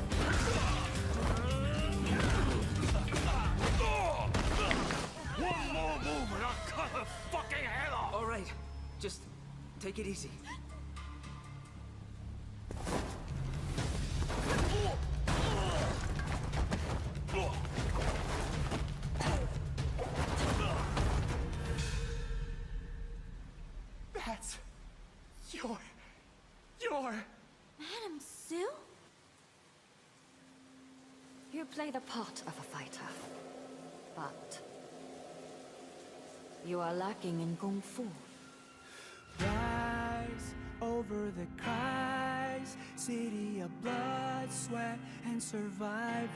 One more move and I'll cut her fucking head off! Alright, just take it easy. That's your... Madam Sue? You play the part of a fighter, but you are lacking in kung fu. Rise over the cries, city of blood, sweat, and survivors.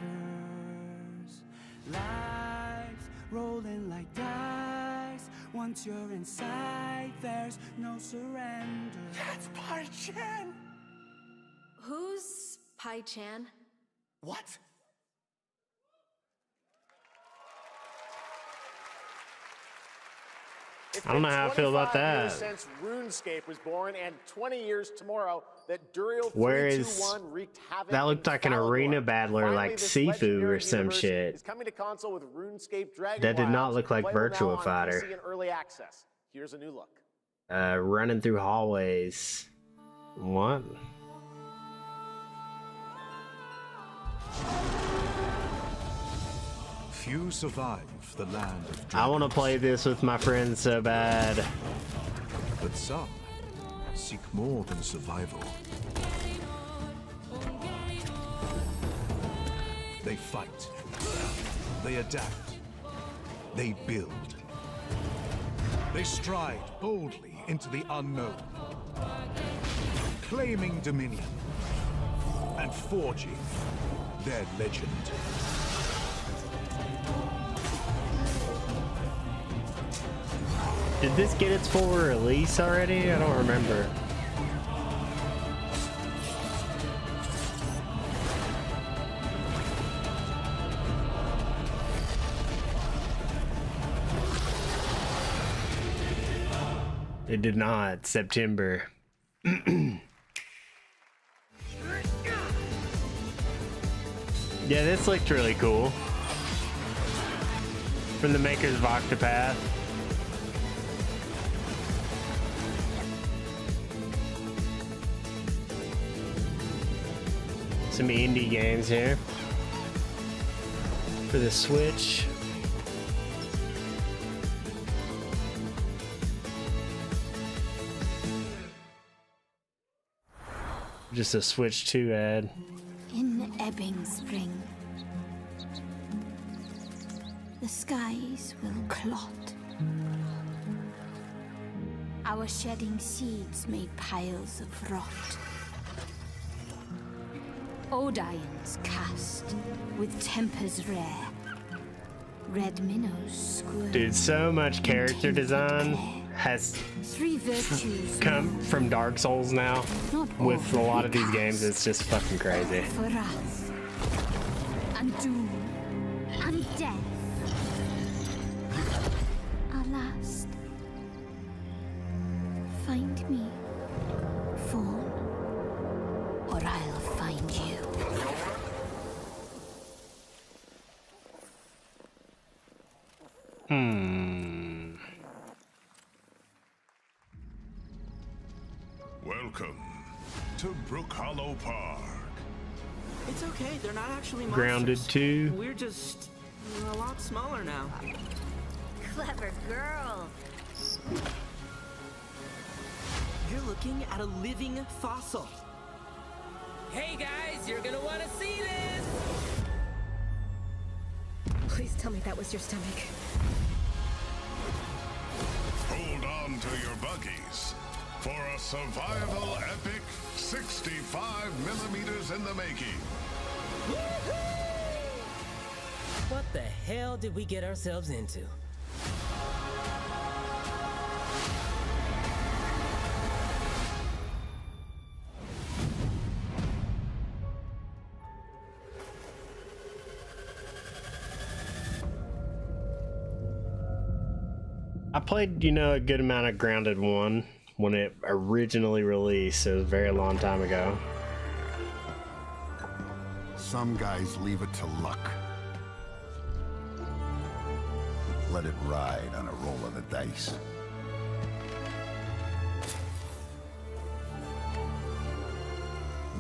Lives rolling like dice. Once you're inside, there's no surrender. That's Pai Chan! Who's Pai Chan? What? I don't know how I feel about that. It's been 25 years since RuneScape was born, and 20 years tomorrow that Duriel Where is 321 wreaked havoc. that? Looked like an arena battler, Finally, like this Sifu legendary or some universe shit. is coming to console with RuneScape Dragon That did not Wilds, look like playable Virtua now on Fighter. PC in early access. Here's a new look. Running through hallways. What? Few survive the land of I want to play this with my friends so bad. but some seek more than survival. They fight. They adapt. They build. They stride boldly into the unknown, claiming dominion and forging their legend. Did this get its full release already? I don't remember. It did not. September. Yeah, this looked really cool. From the makers of Octopath. Some indie games here for the Switch. Just a Switch 2 ad. In ebbing spring, the skies will clot. Our shedding seeds made piles of rot. Odions cast with tempers rare. Red minnows squirm. Dude, so much character design has Three virtues come from Dark Souls now. With a lot of these games, it's just fucking crazy. for wrath and doom and death. Alas, find me, Fawn, or I'll find you. Welcome to Brook Hollow Park. It's okay, they're not actually monsters. Grounded 2. We're just a lot smaller now. Clever girl. You're looking at a living fossil. Hey guys, you're gonna want to see this! Please tell me that was your stomach. Hold on to your buggies for a survival epic 65 millimeters in the making. What the hell did we get ourselves into? I played, you know, a good amount of Grounded 1 when it originally released. It was a very long time ago. Some guys leave it to luck. Let it ride on a roll of the dice.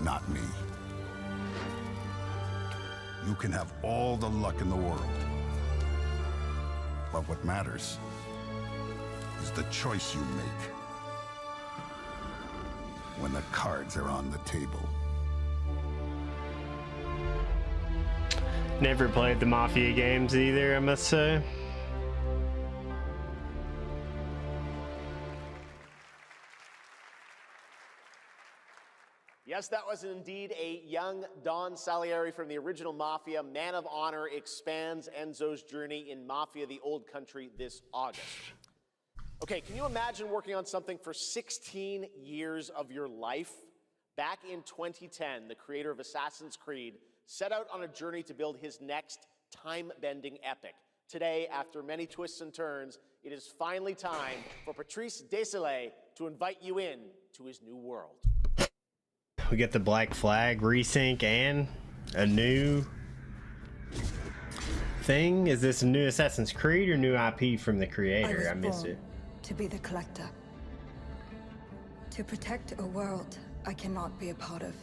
Not me. You can have all the luck in the world. But what matters is the choice you make when the cards are on the table. Never played the Mafia games either, I must say. Yes, that was indeed a young Don Salieri from the original Mafia. Man of Honor expands Enzo's journey in Mafia: The Old Country this August. Okay, can you imagine working on something for 16 years of your life? Back in 2010, the creator of Assassin's Creed set out on a journey to build his next time-bending epic. Today, after many twists and turns, it is finally time for Patrice Désilets to invite you in to his new world. We get the Black Flag resync and a new thing. Is this a new Assassin's Creed or new IP from the creator? I missed it. To be the collector. To protect a world I cannot be a part of.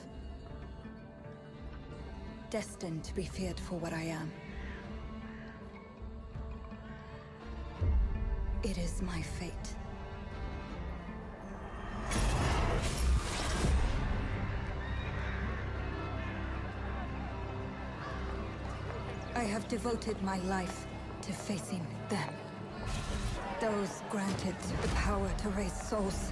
Destined to be feared for what I am. It is my fate. I have devoted my life to facing them. Those granted the power to raise souls.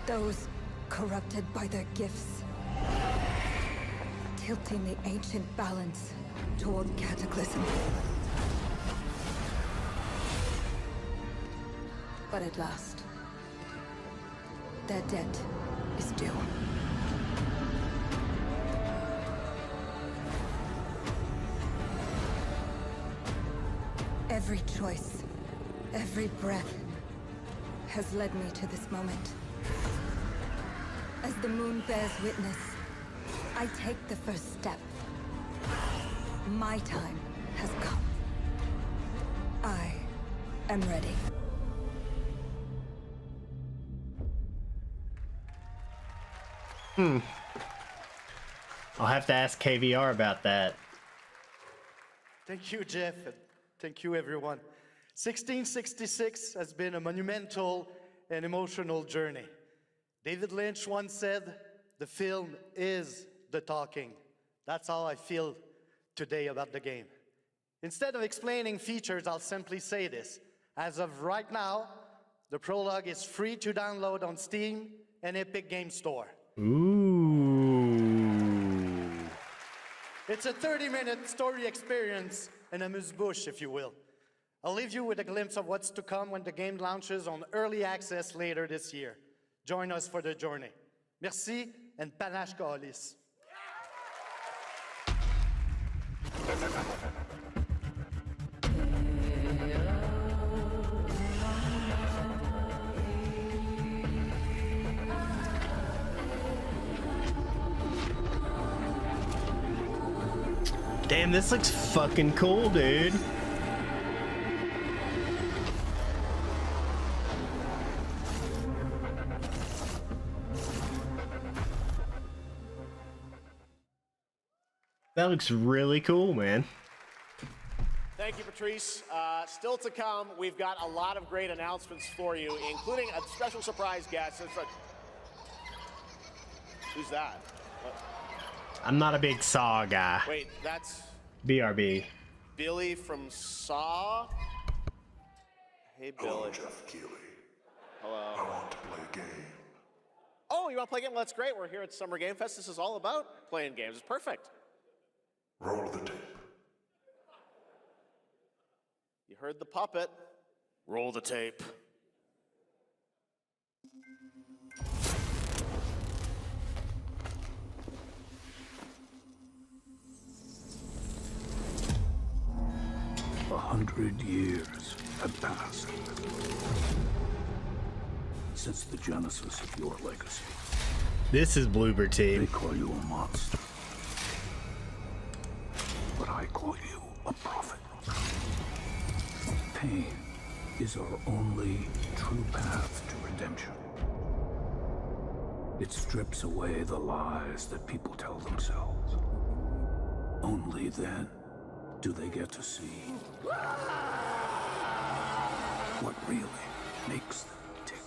Those corrupted by their gifts. Tilting the ancient balance toward cataclysm. But at last, their debt is due. Every choice, every breath has led me to this moment. As the moon bears witness, I take the first step. My time has come. I am ready. I'll have to ask KVR about that. Thank you, Jeff. And thank you, everyone. 1666 has been a monumental and emotional journey. David Lynch once said, "The film is the talking." That's how I feel today about the game. Instead of explaining features, I'll simply say this. As of right now, the prologue is free to download on Steam and Epic Game Store. Ooh. It's a 30-minute story experience, an amuse-bouche, if you will. I'll leave you with a glimpse of what's to come when the game launches on early access later this year. Join us for the journey. Merci, and panache kalis. Damn, this looks fucking cool, dude. That looks really cool, man. Thank you, Patrice. Still to come, we've got a lot of great announcements for you, including a special surprise guest. Who's that? What? I'm not a big Saw guy. Wait, that's BRB. Billy from Saw? Hey, Billy. Hello, Jeff Keighley. Hello. I want to play a game. Oh, you want to play a game? Well, that's great. We're here at Summer Game Fest. This is all about playing games. It's perfect. Roll the tape. You heard the puppet. Roll the tape. A 100 years have passed since the genesis of your legacy. This is Bloober Team. They call you a monster, but I call you a prophet. Pain is our only true path to redemption. It strips away the lies that people tell themselves. Only then do they get to see what really makes them tick.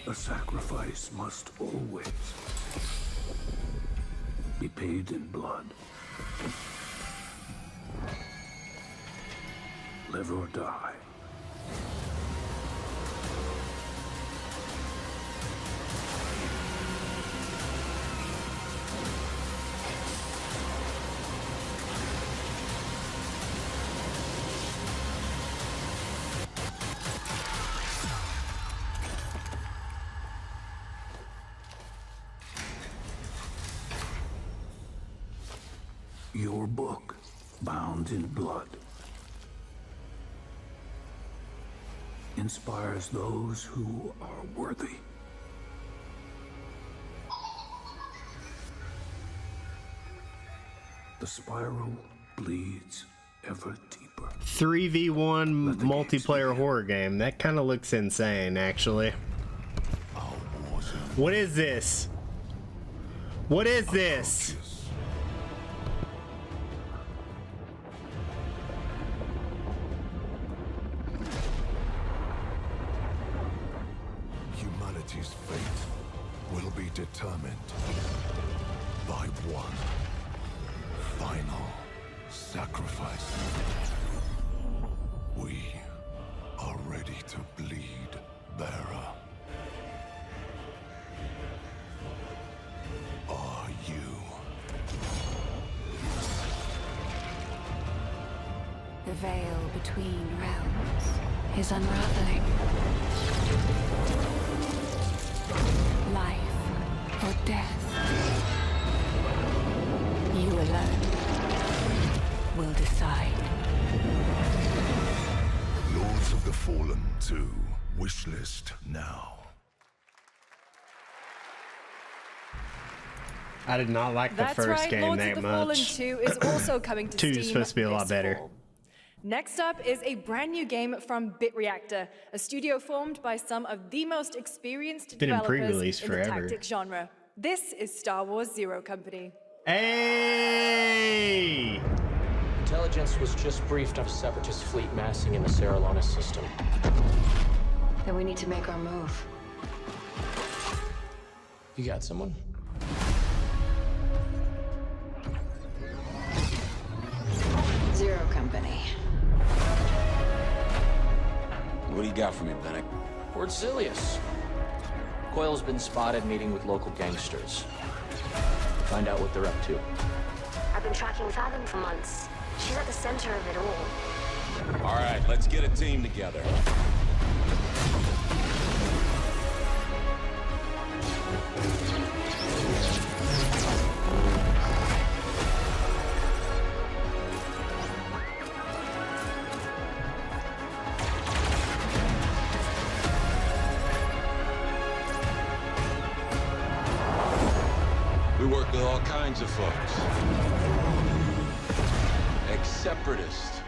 A sacrifice must always be paid in blood. Live or die. Your book, bound in blood, inspires those who are worthy. The spiral bleeds ever deeper. 3v1 multiplayer horror game. That kind of looks insane, actually. What is this? What is this? Humanity's fate will be determined by one final sacrifice. We are ready to bleed, Bearer. Are you? The veil between realms is unraveling. Life or death. You alone will decide. Lords of the Fallen 2. Wishlist now. I did not like the That's first right, game Lords that of the much. Fallen 2 is also coming to 2 Steam is supposed to be a lot this better. fall. Next up is a brand new game from BitReactor, a studio formed by some of the most experienced Been in developers pre-release in the forever. tactics genre. This is Star Wars Zero Company. Hey! Intelligence was just briefed of a separatist fleet massing in the Serralana system. Then we need to make our move. You got someone? Zero Company. What do you got for me, Bennett? Word Zilius. Coil's been spotted meeting with local gangsters. Find out what they're up to. I've been tracking Fathom for months. She's at the center of it all. All right, let's get a team together. We work with all kinds of folks. Ex-separatist,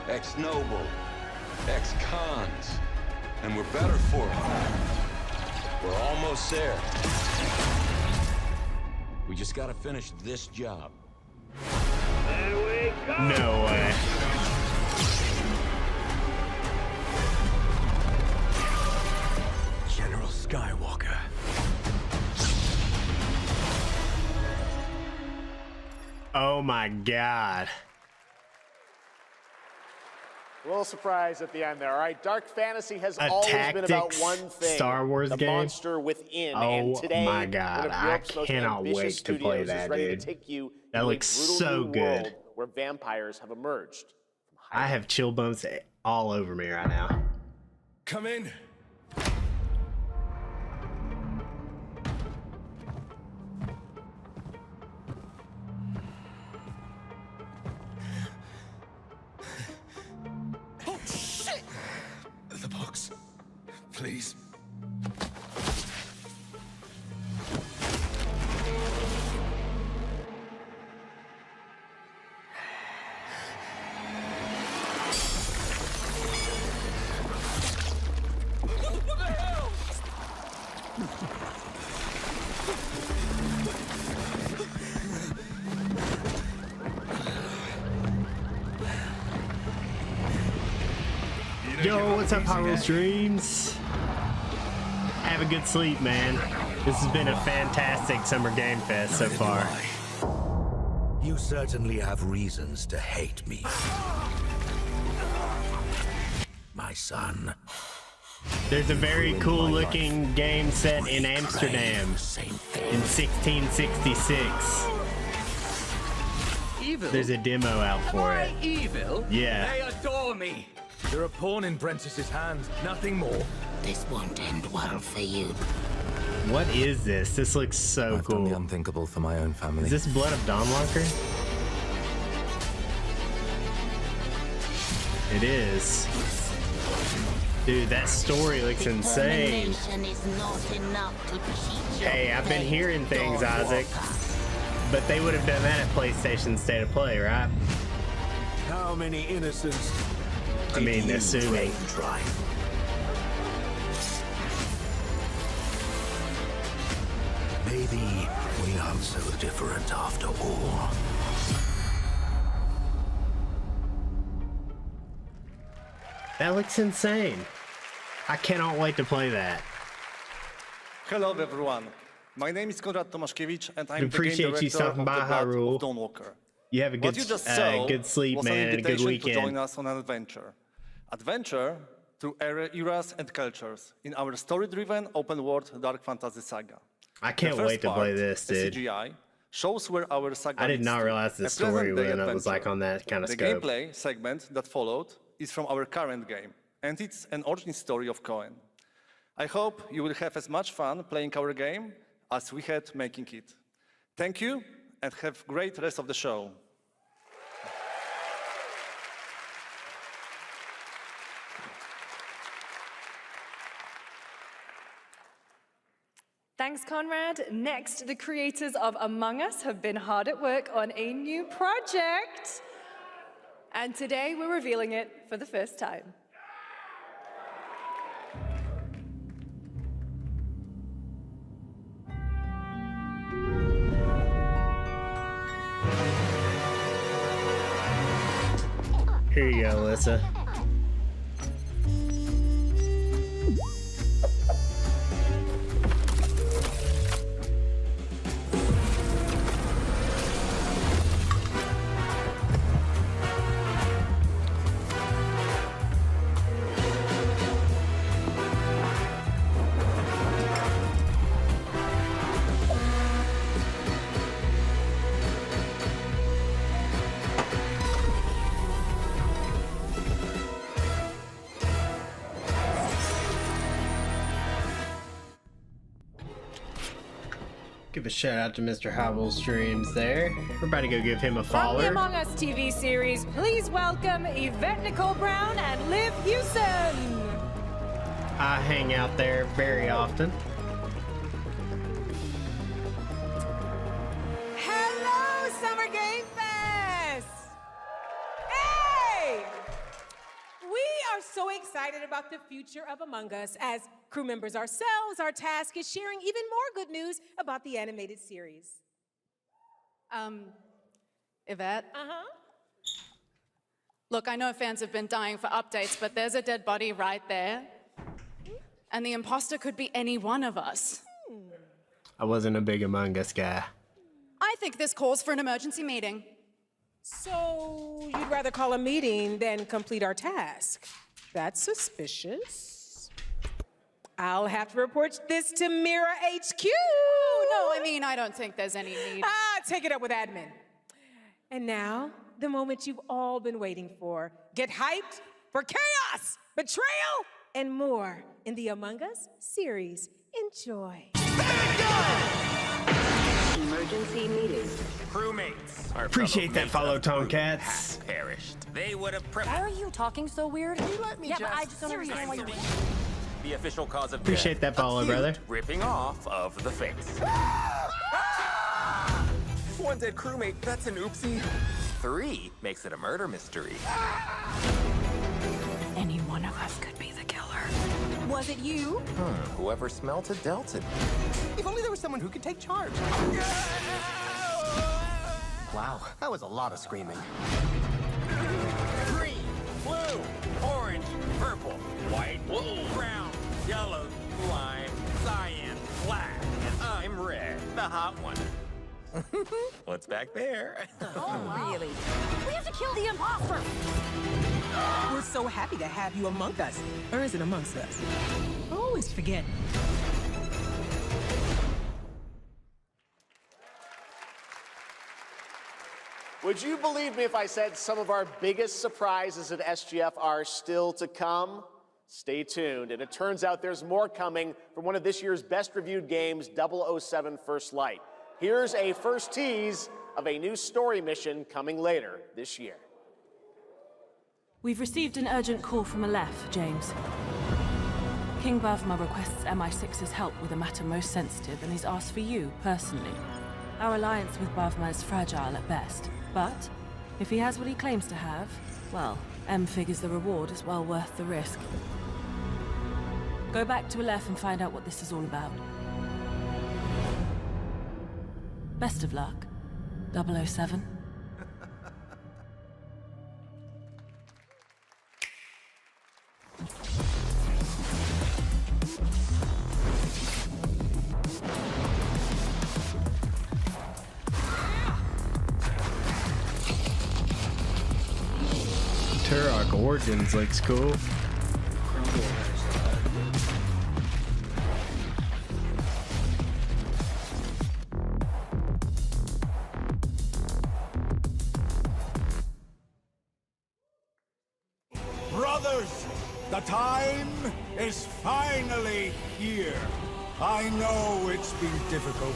ex-noble, ex-cons, and we're better for it. We're almost there. We just gotta finish this job. There we go. No way. General Skywalker. Oh my God. A little surprise at the end there. All right, Dark Fantasy has A always been about tactics one thing. Star Wars the game? monster within. Oh and today, my God, one of I Europe's most cannot ambitious wait to play studios that, is ready dude. to take you That into looks a brutal so new good. world where vampires have emerged. I have chill bumps all over me right now. Come in. Oh, shit! The box. Please. What the hell? Yo, what's up, Hyrule Streams? Have a good sleep, man. This has been a fantastic Summer Game Fest so far. You certainly have reasons to hate me. My son. There's a very cool looking game set in Amsterdam in 1666. Evil? There's a demo out for it. Evil? Yeah. They adore me. You're a pawn in Prentice's hands, nothing more. This won't end well for you. What is this? This looks so I've cool. done the unthinkable for my own family. Is this Blood of Dawnwalker? It is. Dude, that story looks insane. Is not enough to cheat your Hey, I've been fate, hearing things, Dawnwalker. Isaac. But they would have done that at PlayStation State of Play, right? How many innocents? I mean, assuming. Maybe we aren't so different after all. That looks insane. I cannot wait to play that. Hello, everyone. My name is Konrad Tomaszkiewicz, and I'm the game Appreciate you director stopping of by, the Blood Hyrule. of Dawnwalker. You have a What good, you just saw good sleep, was man, an and a good invitation to join weekend. us on an adventure. Adventure through eras and cultures in our story-driven open-world dark fantasy saga. I can't The first wait to play part, this, the dude. CGI, shows where our saga I did leads not to. realize the A story present-day when it was like adventure. on that kind of The scope. gameplay segment that followed is from our current game, and it's an origin story of Cohen. I hope you will have as much fun playing our game as we had making it. Thank you, and have great rest of the show. Thanks, Conrad. Next, the creators of Among Us have been hard at work on a new project. And today we're revealing it for the first time. Here you go, Alyssa. Give a shout out to Mr. Hobble Streams there. Everybody go give him a From the follow. Among Us TV series, please welcome Yvette Nicole Brown and Liv Hewson. I hang out there very often. Hello, Summer Game Fest! Hey! We are so excited about the future of Among Us. As crew members ourselves, our task is sharing even more good news about the animated series. Yvette? Uh-huh. Look, I know fans have been dying for updates, but there's a dead body right there. And the imposter could be any one of us. I wasn't a big Among Us guy. I think this calls for an emergency meeting. So you'd rather call a meeting than complete our task? That's suspicious. I'll have to report this to Mira HQ. No, I mean, I don't think there's any need. Take it up with admin. And now, the moment you've all been waiting for. Get hyped for chaos, betrayal, and more in the Among Us series. Enjoy. Emergency meeting. Crewmates. Our Appreciate fellow that follow, mates of the crew Tomcats. have perished. They would have Why are you talking so weird? Can you let me but I just don't understand why you're... The official cause of Appreciate death. that follow, Acute brother. Ripping off of the face. One dead crewmate, that's an oopsie. 3 makes it a murder mystery. Any one of us could be the killer. Was it you? Whoever smelt it dealt it. If only there was someone who could take charge. Wow, that was a lot of screaming. Green, blue, orange, purple, white, brown, yellow, lime, cyan, black, and I'm red, the hot one. What's back there? Oh, really? We have to kill the imposter! We're so happy to have you among us. Or is it amongst us? I always forget. Would you believe me if I said some of our biggest surprises at SGF are still to come? Stay tuned, and it turns out there's more coming from one of this year's best reviewed games, 007 First Light. Here's a first tease of a new story mission coming later this year. We've received an urgent call from Aleph, James. King Bavma requests MI6's help with a matter most sensitive, and he's asked for you, personally. Our alliance with Bavma is fragile at best, but if he has what he claims to have, well, M figures the reward is well worth the risk. Go back to Aleph and find out what this is all about. Best of luck, 007. Turok Origins looks cool. Brothers, the time is finally here. I know it's been difficult.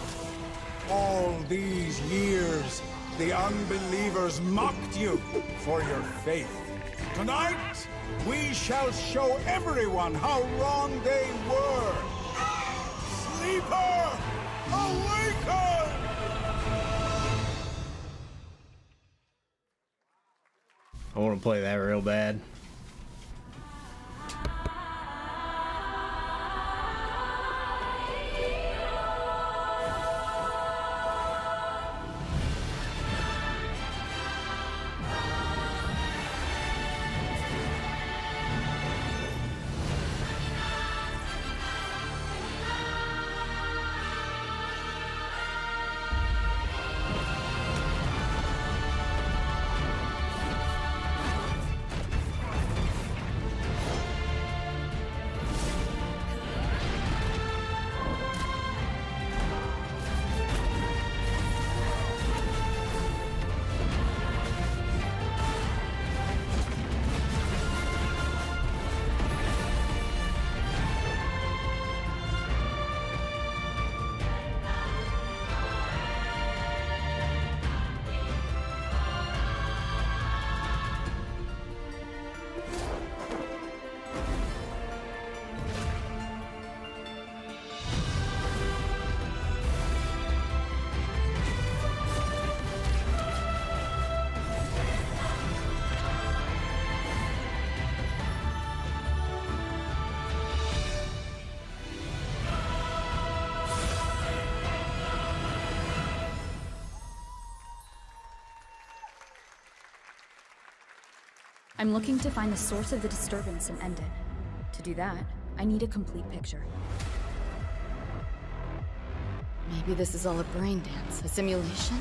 All these years, the unbelievers mocked you for your faith. Tonight, we shall show everyone how wrong they were. Sleeper, awaken! I want to play that real bad. I'm looking to find the source of the disturbance and end it. To do that, I need a complete picture. Maybe this is all a brain dance, a simulation?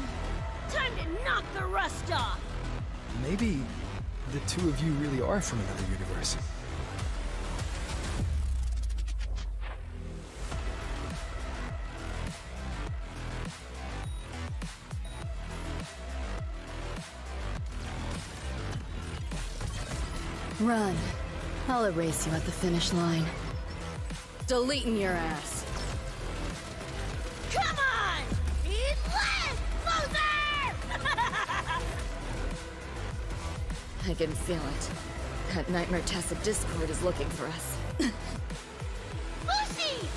Time to knock the rust off! Maybe the two of you really are from another universe. Run. I'll erase you at the finish line. Deleting your ass. Come on! Eat less, loser! I can feel it. That Nightmare Tacit Discord is looking for us. Lucy!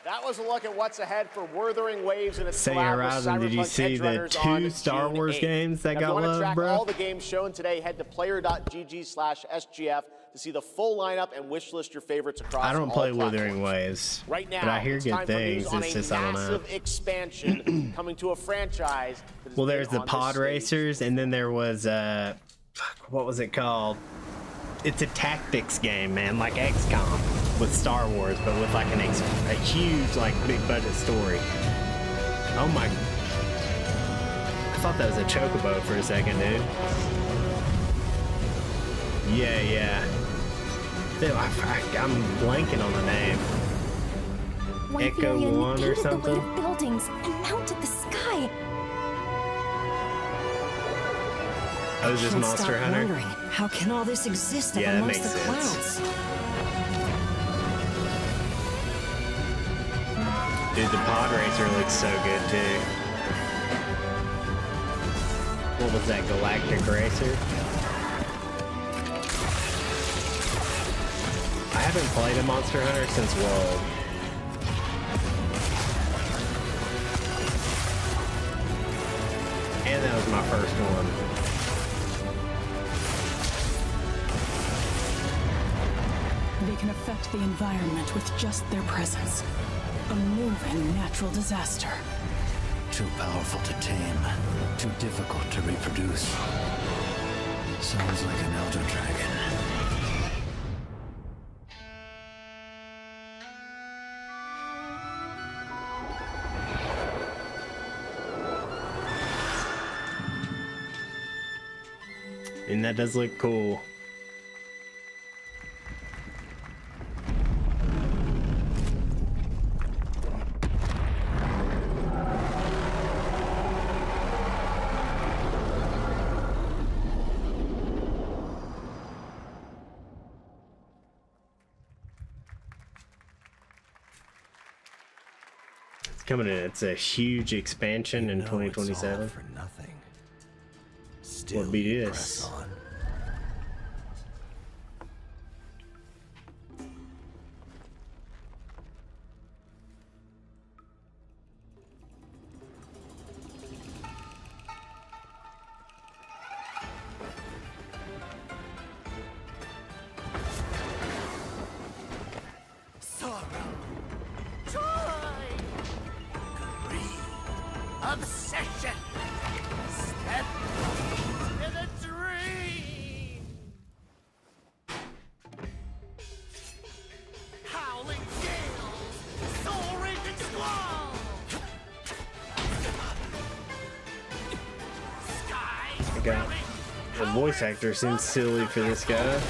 That was a look at what's ahead for Wuthering Waves and its Say collab with Horizon, did you Cyberpunk see the Edgerunners on 2 Star June Wars 8th. games that Now, got if you want to love, track bro? all the games shown today, head to player.gg/SGF to see the full lineup and wish list your favorites across I don't all play platforms. Wuthering Waves, Right now, but I hear it's good time for things. news on It's a just, I don't know. massive expansion coming to a franchise that has Well, been there's the on this Pod stage. Racers, and then there was, what was it called? It's a tactics game, man, like XCOM with Star Wars, but with like a huge, like, big budget story. Oh my! I thought that was a chocobo for a second, dude. Yeah. Dude, I'm blanking on the name. Echo Wyverian 1 or painted the something. weight of buildings and mounted the sky. Oh, is this Can't Monster stop Hunter? wondering, how can all this exist up Yeah, that amongst makes the sense. clouds? Dude, the Pod Racer looks so good too. What was that, Galactic Racer? I haven't played a Monster Hunter since World. And that was my first one. They can affect the environment with just their presence. A moving natural disaster. Too powerful to tame. Too difficult to reproduce. Sounds like an elder dragon. And that does look cool. It's coming in. It's a huge expansion in 2027. For nothing. What be this? Press on. Sorrow. Joy. Greed. Obsession. Step in a dream. Howling gales. Soul-raging squall. Sky. I got the voice actor seems silly for this guy.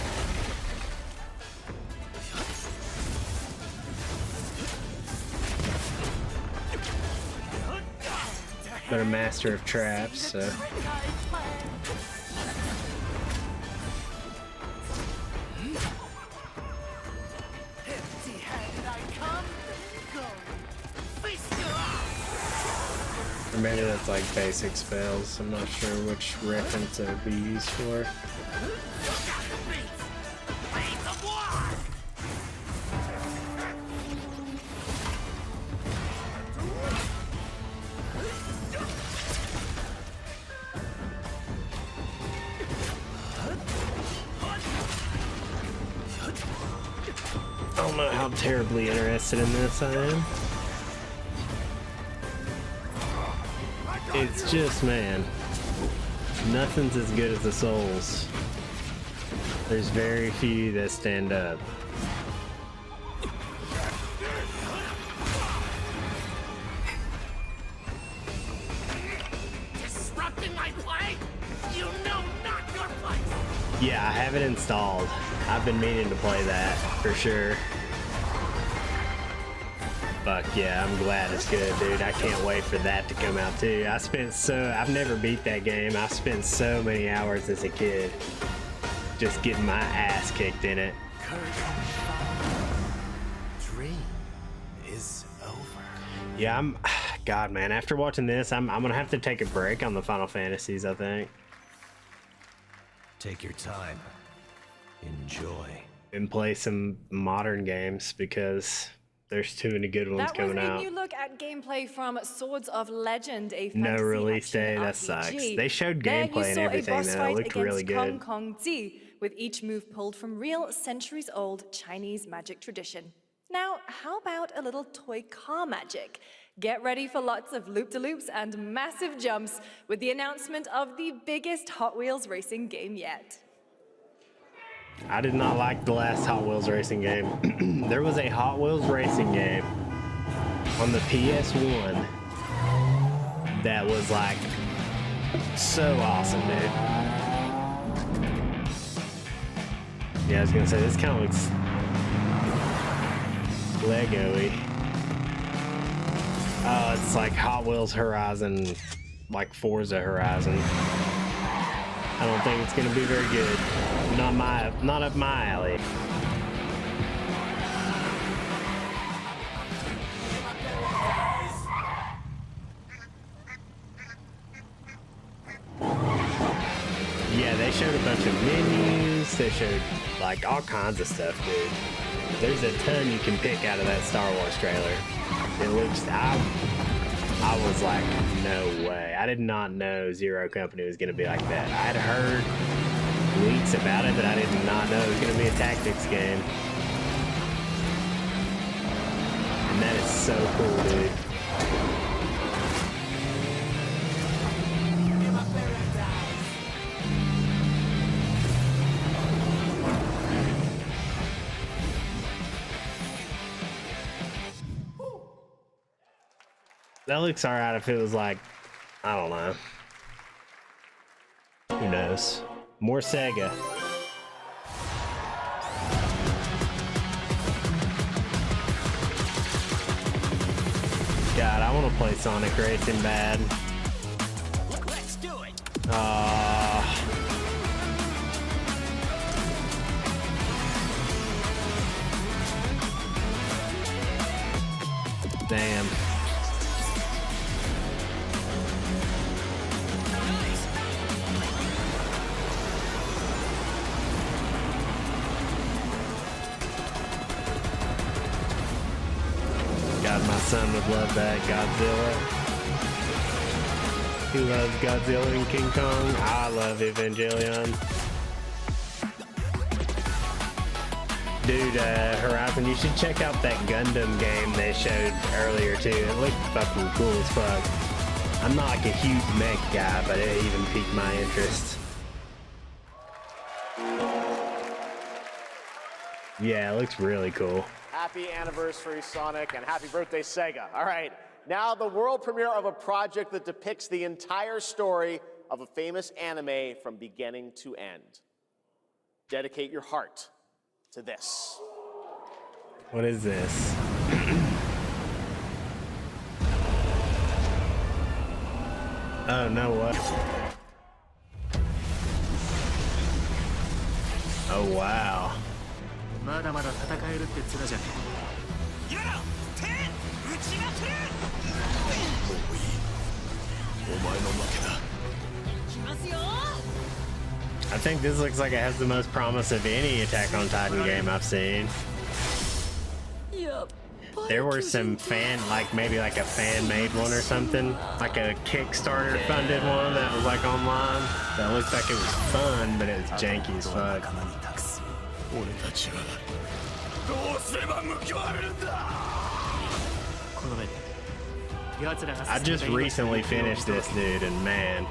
But a master of traps, so. Empty-handed I come, go. Feast your eyes. Or maybe that's like basic spells. I'm not sure which reference it would be used for. Blades of war. don't know how terribly interested in this I am. It's just, man, nothing's as good as the Souls. There's very few that stand up. Disrupting my play? You know not your place! Yeah, I have it installed. I've been meaning to play that for sure. Fuck yeah, I'm glad it's good, dude. I can't wait for that to come out too. I've never beat that game. I spent so many hours as a kid just getting my ass kicked in it. Dream is over. Yeah, God, man, after watching this, I'm gonna have to take a break on the Final Fantasies, I think. Take your time. Enjoy. And play some modern games because there's too many good ones coming out. That was a new look at gameplay from Swords of Legend, a fantasy No release action day, that RPG. sucks. They showed There gameplay you and saw a everything boss though, it fight looked really against good. Kong Zi, with each move pulled from real centuries-old Chinese magic tradition. Now, how about a little toy car magic? Get ready for lots of loop-de-loops and massive jumps with the announcement of the biggest Hot Wheels racing game yet. I did not like the last Hot Wheels racing game. There was a Hot Wheels racing game on the PS1 that was like so awesome, dude. Yeah, I was gonna say this kind of looks Lego-y. Oh, it's like Hot Wheels Horizon, like Forza Horizon. I don't think it's gonna be very good. Not up my alley. Yeah, they showed a bunch of menus. They showed like all kinds of stuff, dude. There's a ton you can pick out of that Star Wars trailer. It looks. I was like, no way. I did not know Zero Company was gonna be like that. I had heard leaks about it, but I did not know it was gonna be a tactics game. And that is so cool, dude. That looks alright if it was like, I don't know. Who knows? More Sega. God, I want to play Sonic Racing bad. Let's do it! Damn. God, my son would love that. Godzilla. He loves Godzilla and King Kong. I love Evangelion. Dude, Horizon, you should check out that Gundam game they showed earlier too. It looked fucking cool as fuck. I'm not like a huge mech guy, but it even piqued my interest. Yeah, it looks really cool. Happy anniversary, Sonic, and happy birthday, Sega. All right, now the world premiere of a project that depicts the entire story of a famous anime from beginning to end. Dedicate your heart to this. What is this? Oh, no, what? Oh, wow. I think this looks like it has the most promise of any Attack on Titan game I've seen. There were some maybe like a fan-made one or something, like a Kickstarter funded one that was like online. That looked like it was fun, but it was janky as fuck. I just recently finished this, dude, and man,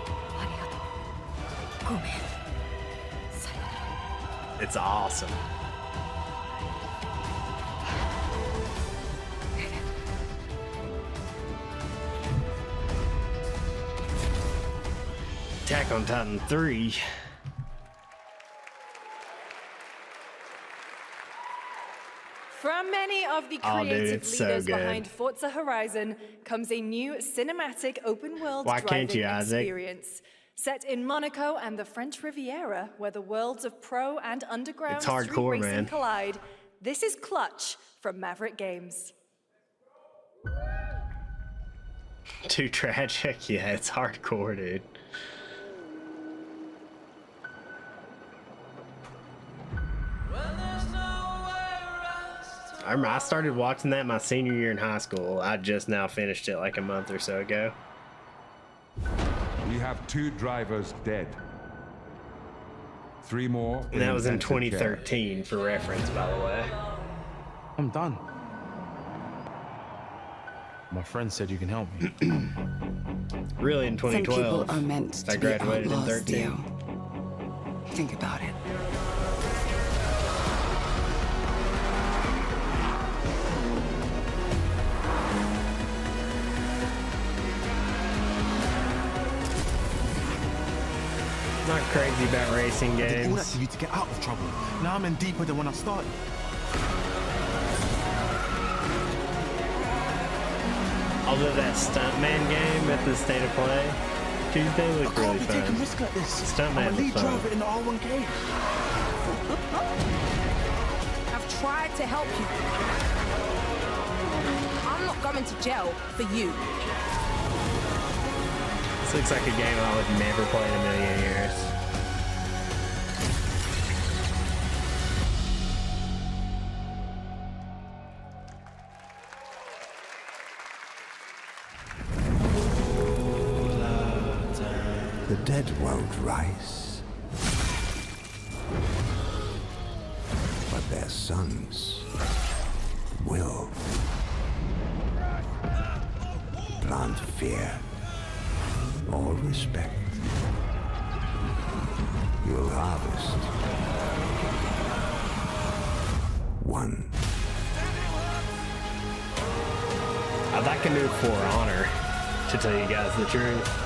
it's awesome. Attack on Titan 3. From many of the Oh, dude, creative it's so leaders good. behind Forza Horizon comes a new cinematic open-world Why driving can't you, Isaac? experience. Set in Monaco and the French Riviera, where the worlds of pro and underground It's street hardcore, racing man. collide, this is Clutch from Maverick Games. Too tragic? Yeah, it's hardcore, dude. I remember I started watching that my senior year in high school. I just now finished it like a month or so ago. We have 2 drivers dead. 3 more. And that was in intensive care. 2013, for reference, by the way. I'm done. My friend said you can help me. Really, in 2012. Some people are meant I to be graduated in outlaws, 13. Theo. Think about it. Not crazy about racing I did all that games. for you to get out of trouble. Now I'm in deeper than when I started. Although that Stuntman game at the State of Play Tuesday I looked can't really be fun. taking risk like this. Stuntman I'm a was lead fun. driver in the R1K. I've tried to help you. I'm not going to jail for you. This looks like a game I would never play in a million years. The dead won't rise, but their sons will. Plant fear or respect. You'll harvest one. I'd like a new For Honor, to tell you guys the truth.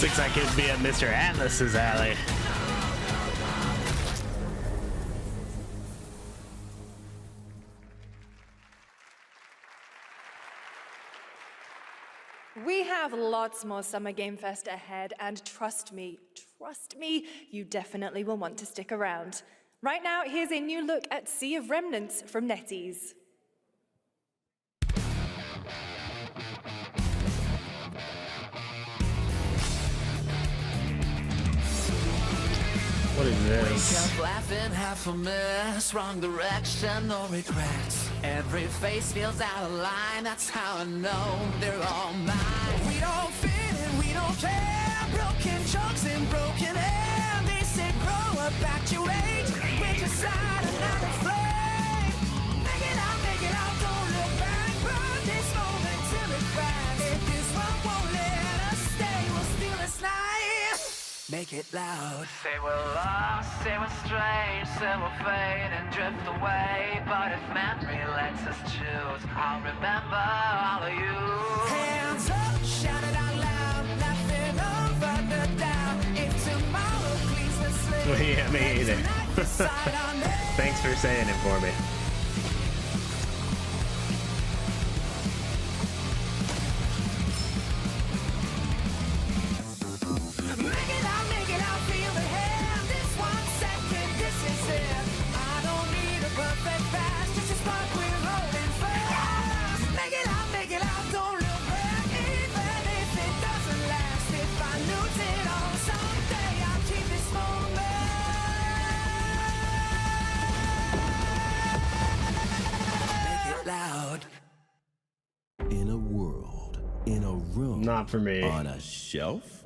Looks like it'd be up Mr. Atlas's alley. We have lots more Summer Game Fest ahead, and trust me, you definitely will want to stick around. Right now, here's a new look at Sea of Remnants from NetEase. What is this? Wake up laughing, half a mess, wrong direction, no regrets. Every face feels out of line, that's how I know they're all mine. We don't fit and we don't care, broken jokes and broken air. They say grow up at your age, get your side another flame. Make it out, don't look back, burn this moment till it cracks. If this one won't let us stay, we'll steal this night. Make it loud. Say we're lost, say we're strange, say we'll fade and drift away. But if memory lets us choose, I'll remember all of you. Hands up, shout it out loud, nothing over the doubt. If tomorrow cleans the slate, Yeah, me either. Thanks for saying it for me. Make it out, feel the hand. This 1 second, this is it. I don't need a perfect past, just a spark we're rolling fast. Make it out, don't look back, even if it doesn't last. If I lose it all someday, I'll keep this moment. Make it loud. In a world, in a room, not for me. On a shelf.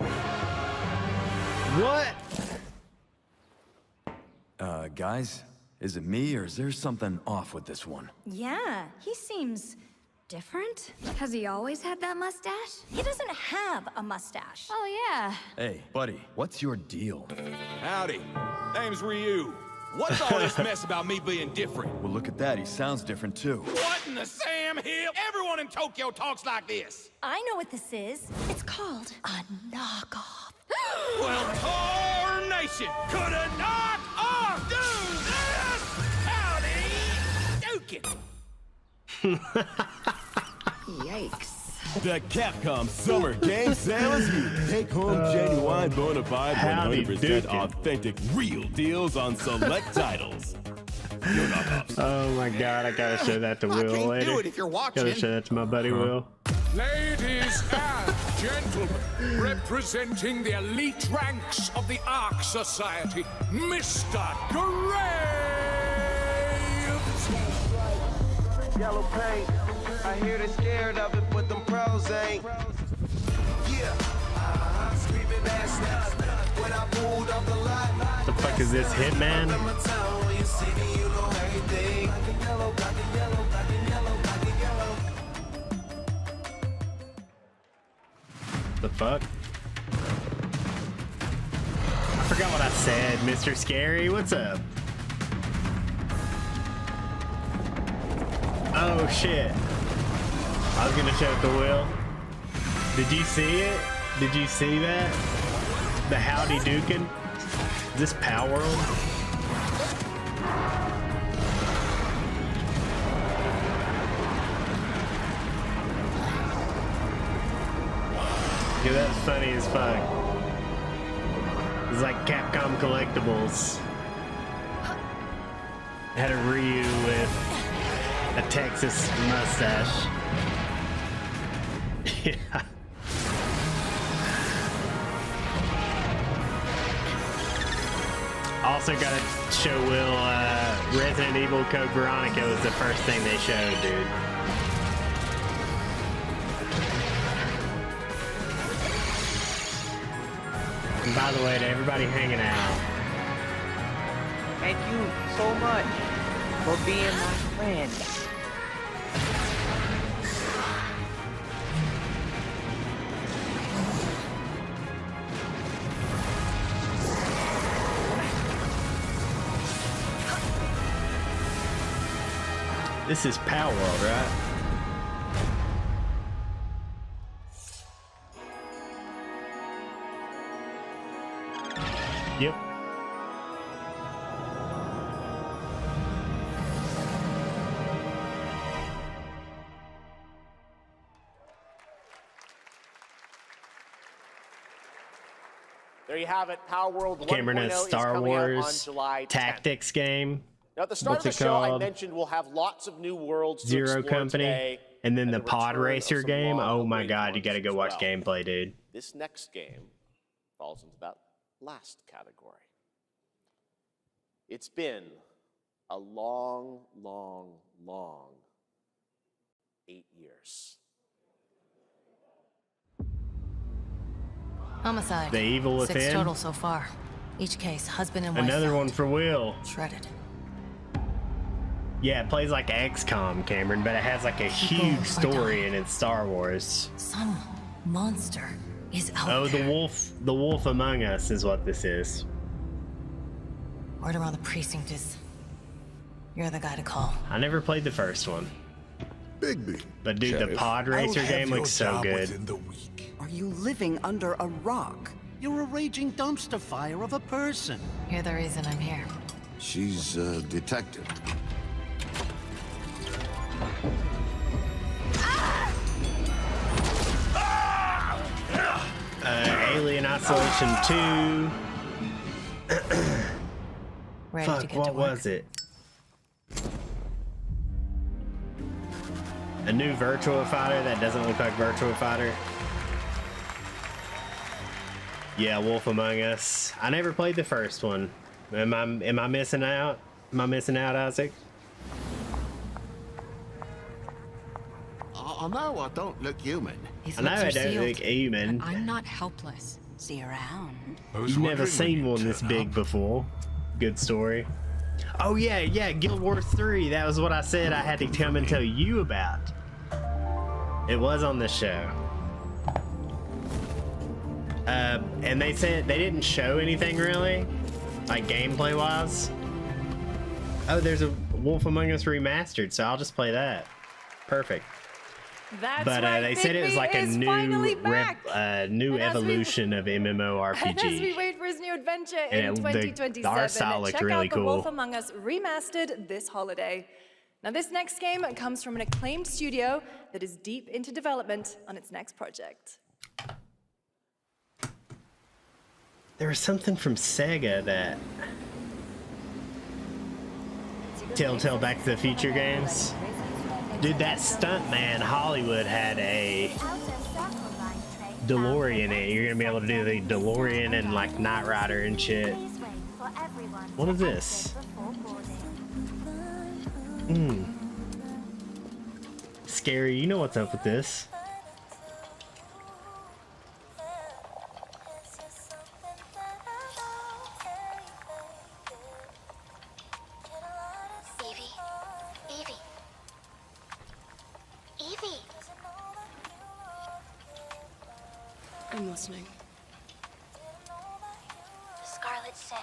What? Guys, is it me or is there something off with this one? Yeah, he seems different. Has he always had that mustache? He doesn't have a mustache. Oh, yeah. Hey, buddy, what's your deal? Howdy. Name's Ryu. What's all this mess about me being different? Well, look at that. He sounds different too. What in the Sam Hill? Everyone in Tokyo talks like this. I know what this is. It's called a knockoff. Well, tarnation! Could a knock off do this? Howdy, Dukin. Yikes. The Capcom Summer Game Sale is here. Take home genuine, bona fide, 100% authentic, real deals on select titles. No knockoffs. Oh my god, I gotta show that to Will later. do it if you're watching. Gotta show that to my buddy Will. Ladies and gentlemen, representing the elite ranks of the Ark Society, Mr. Graves! Yellow paint. I hear they're scared of it, but them pros ain't. Yeah, screaming ass nuts. When I pulled up the lot. The fuck is this, Hitman? The fuck? I forgot what I said, Mr. Scary. What's up? Oh shit. I was gonna show it to Will. Did you see it? Did you see that? The Howdy Dukin? Is this Power World? Yeah, that's funny as fuck. It's like Capcom Collectibles. Had a Ryu with a Texas mustache. Yeah. Also gotta show Will, Resident Evil Code Veronica was the first thing they showed, dude. And by the way, to everybody hanging out, Thank you so much for being my friend. this is Power World, right? Yep. There you have it. Power World 1.0 Cameron has Star is coming out on Wars July 10th. Tactics game. Now, at the start What's of the it show, I called? mentioned we'll have lots of new worlds to Zero explore Company. today, And then the the Pod return of Racer some game. Oh my long-awaited god, you gotta ones go as watch well. gameplay, dude. This next game falls into that last category. It's been a long, long, long 8 years. Homicide. The Evil 6 Within. total so far. Each case, husband and wife Another found. one for Will. Shredded. Yeah, it plays like XCOM, Cameron, but it has like a huge story in its Star Wars. Some monster. is out Oh, there. the wolf among us is what this is. Word around the precinct is you're the guy to call. I never played the first one. Bigby. But dude, the pod racer game looks so good. Are you living under a rock? You're a raging dumpster fire of a person. You're the reason I'm here. She's a detective. Alien Isolation 2. Ready Fuck, to get what to work. was it? A new Virtua Fighter that doesn't look like Virtua Fighter. Yeah, Wolf Among Us. I never played the first one. Am I missing out? Am I missing out, Isaac? I know I don't look human. I know I don't look human. I'm not helpless. See around. You've never seen one this big before. Good story. Oh yeah, Guild Wars 3. That was what I said I had to come and tell you about. It was on the show. And they said they didn't show anything really, like gameplay wise. Oh, there's a Wolf Among Us remastered, so I'll just play that. Perfect. That's But right, they said it was like a Bigby is finally new back. new And as we- evolution of And as we MMORPG. wait for his new adventure And in the 2027, art style looked check really out The cool. Wolf Among Us Remastered this holiday. Now, this next game comes from an acclaimed studio that is deep into development on its next project. There was something from Sega that Telltale Back to the Future games. Dude, that Stuntman Hollywood had a DeLorean in it. You're gonna be able to do the DeLorean and like Knight Rider and shit. What is this? Scary, you know what's up with this. Evie! I'm listening. Scarlet Sin.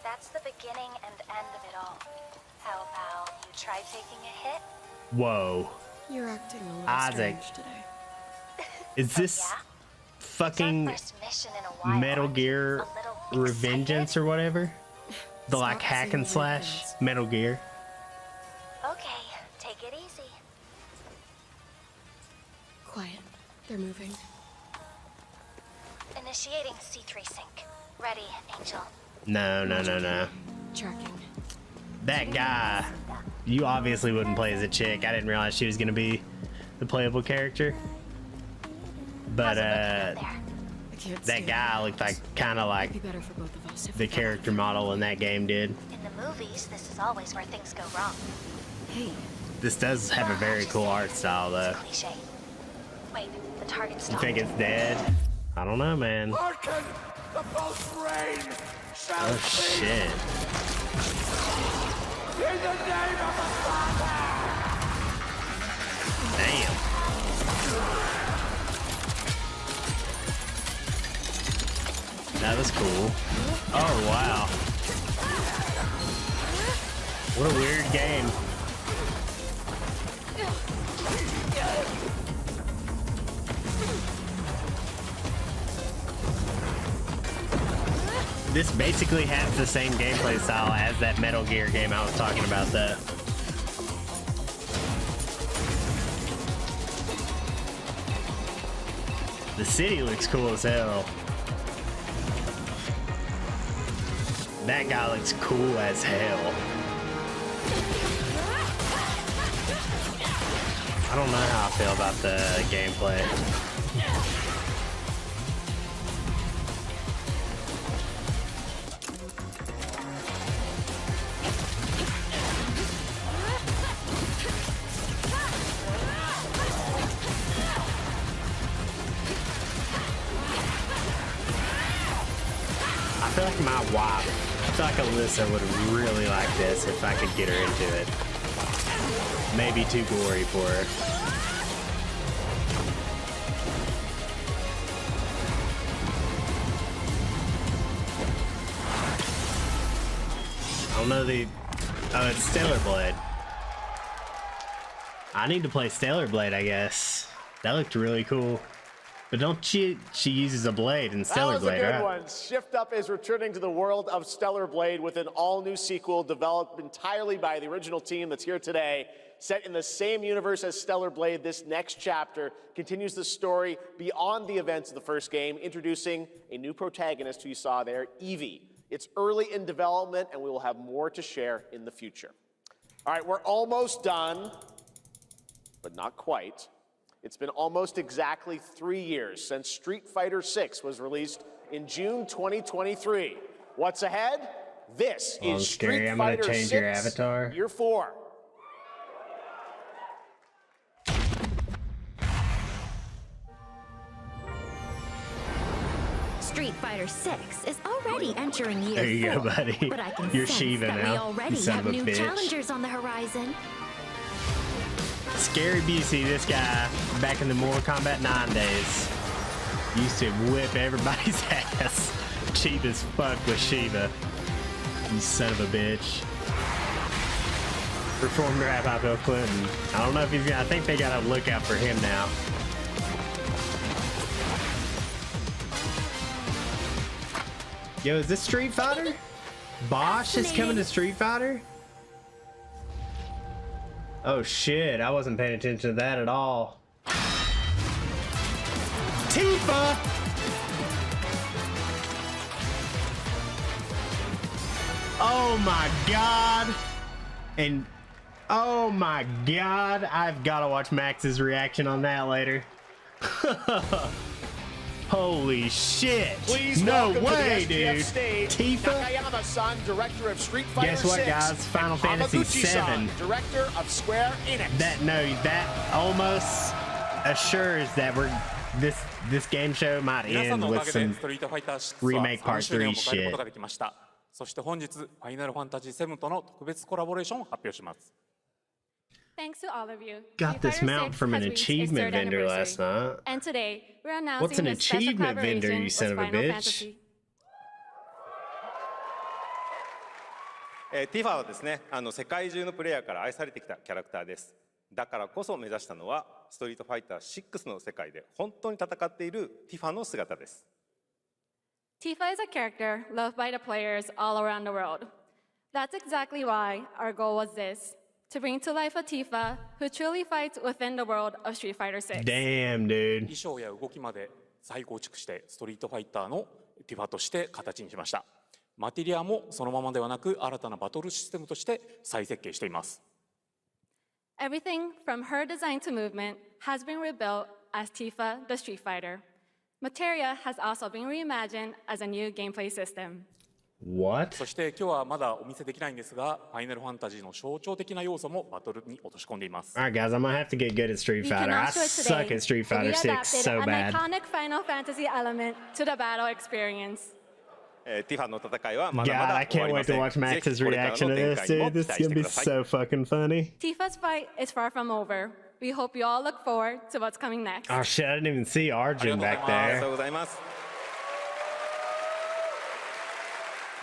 That's the beginning and end of it all. How about you try taking a hit? Whoa. You're acting a little Isaac. strange today. Is this fucking Metal Gear Revengeance or whatever? The like hack and slash Metal Gear. Okay, take it easy. Quiet. They're moving. Initiating C3 sync. Ready, Angel. No. Tracking. That guy, you obviously wouldn't play as a chick. I didn't realize she was gonna be the playable character. But that guy looked like kind of like It'd be better for both of us if the we got character model in that game did. In the movies, this is always where things go wrong. Hey. This does have a very cool art style though. Cliche. Wait, the target You stopped. think it's dead? I don't know, man. Hearken! The pulse rain shall Oh shit. in the name of the Father! Damn. That was cool. Oh wow. What a weird game. This basically has the same gameplay style as that Metal Gear game I was talking about though. The city looks cool as hell. That guy looks cool as hell. I don't know how I feel about the gameplay. I feel like my wife, I feel like Alyssa would really like this if I could get her into it. Maybe too gory for her. don't know the... Oh, it's Stellar Blade. I need to play Stellar Blade, I guess. That looked really cool. But don't she uses a blade in Stellar Blade, right? That was a good one. Shift Up is returning to the world of Stellar Blade with an all-new sequel developed entirely by the original team that's here today. Set in the same universe as Stellar Blade, this next chapter continues the story beyond the events of the first game, introducing a new protagonist who you saw there, Evie. It's early in development, and we will have more to share in the future. All right, we're almost done, but not quite. It's been almost exactly 3 years since Street Fighter VI was released in June 2023. What's ahead? This is Street Fighter VI, change your avatar. Year 4. Street Fighter VI is already entering year 4. There you go, buddy. But I can You're sense Shiva that now. we already You son have of a new bitch. challengers on the horizon. Scary Busey, this guy, back in the Mortal Kombat 9 days, used to whip everybody's ass. Cheap as fuck with Shiva. You son of a bitch. Performed rap out Bill Clinton. I don't know if he's gonna, I think they gotta look out for him now. Yo, is this Street Fighter? Bosch is coming to Street Fighter? Oh shit, I wasn't paying attention to that at all. Tifa! Oh my god! And oh my god, I've gotta watch Max's reaction on that later. Holy shit! Please no welcome way, to the SGF dude! stage, Tifa? Nakayama-san, director of Street Fighter Guess what, 6, guys? Final and Fantasy Hamaguchi-san, VII. director of Square Enix. That almost assures that this game show might 皆さん end のおか with げで some ストリートファイター6 remake は part 3周年を 3 迎えること shit. ができましたそして本日ファイナルファンタジー7との特別コラボレーションを発表します Thanks to all of you. Got Street this Fighter mount 6 from an has reached its achievement third vendor anniversary. last night. And today, we're announcing What's an this special achievement vendor, collaboration you son with of a Final bitch? Fantasy. ティファはですね、世界中のプレイヤーから愛されてきたキャラクターです。だからこそ目指したのは、ストリートファイター6の世界で本当に戦っているティファの姿です。Tifa is a character loved by the players all around the world. That's exactly why our goal was this, to bring to life a Tifa who truly fights within the world of Street Fighter VI. Damn, dude. 衣装や動きまで再構築してストリートファイターのティファとして形にしましたマテリアもそのままではなく新たなバトルシステムとして再設計しています Everything from her design to movement has been rebuilt as Tifa the Street Fighter. Materia has also been reimagined as a new gameplay system. What? そして今日はまだお見せできないんですが、ファイナルファンタジーの象徴的な要素もバトルに落とし込んでいます。Alright, guys, I'm gonna have to get good at Street We Fighter. can I also suck today, at Street we Fighter 6 adapted so an bad. iconic Final Fantasy element to the battle experience. ティファの戦いはまだま God, だ I 終わ can't りま wait せ to ん。 watch ぜ Max's ひこれから reaction の to 展 this, 開にも dude. 期 This 待 is して gonna く be ださい。 so fucking funny. Tifa's fight is far from over. We hope you all look forward to what's coming next. Oh shit, I didn't even see Arjun back ありが there. とうございます。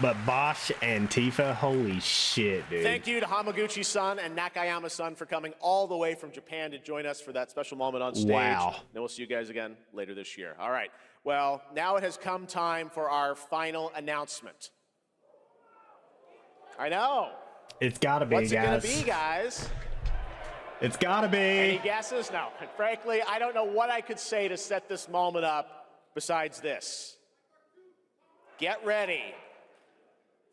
But Bosch and Tifa, holy shit, dude. Thank you to Hamaguchi-san and Nakayama-san for coming all the way from Japan to join us for that special moment on stage. Wow. Then we'll see you guys again later this year. All right. Well, now it has come time for our final announcement. I know. It's gotta be, What's it gonna guys. be, guys? It's gotta Any be. guesses? No. Frankly, I don't know what I could say to set this moment up besides this. Get ready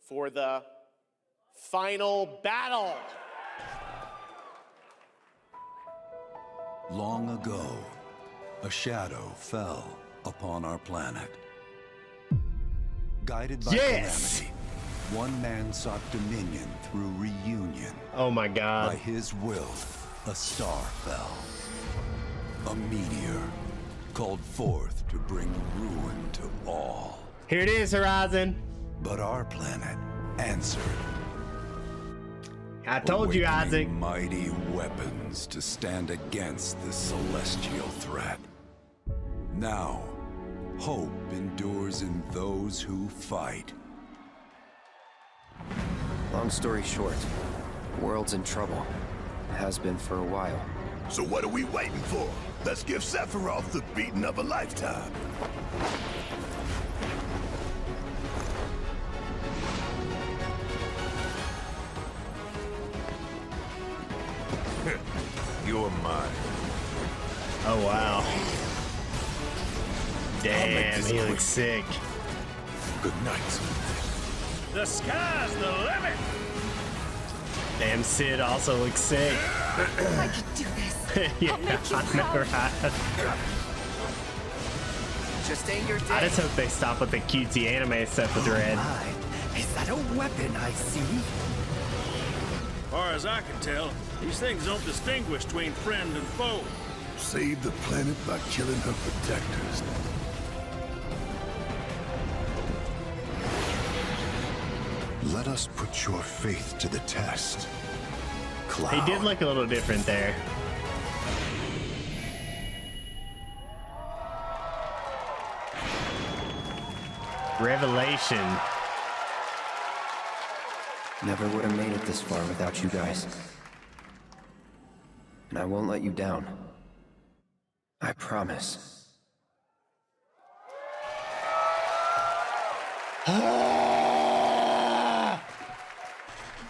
for the final battle. Long ago, a shadow fell upon our planet. Guided by calamity, one man sought dominion through reunion. Oh my god. By his will, a star fell. A meteor called forth to bring ruin to all. Here it is, Horizon. But our planet answered. I told you, Isaac. Mighty weapons to stand against this celestial threat. Now, hope endures in those who fight. Long story short, the world's in trouble. Has been for a while. So what are we waiting for? Let's give Sephiroth the beating of a lifetime. You're mine. Oh wow. Damn, he looks sick. Good night. The sky's the limit. Damn, Sid also looks sick. I could do this. Yeah, I'll make you I know, proud. right? Just ain't your day. I just hope they stop with the cutesy anime stuff with Red. Is that a weapon I see? As far as I can tell, these things don't distinguish between friend and foe. Save the planet by killing her protectors. Let us put your faith to the test. Cloud. He did look a little different there. Revelation. Never would have made it this far without you guys. And I won't let you down. I promise.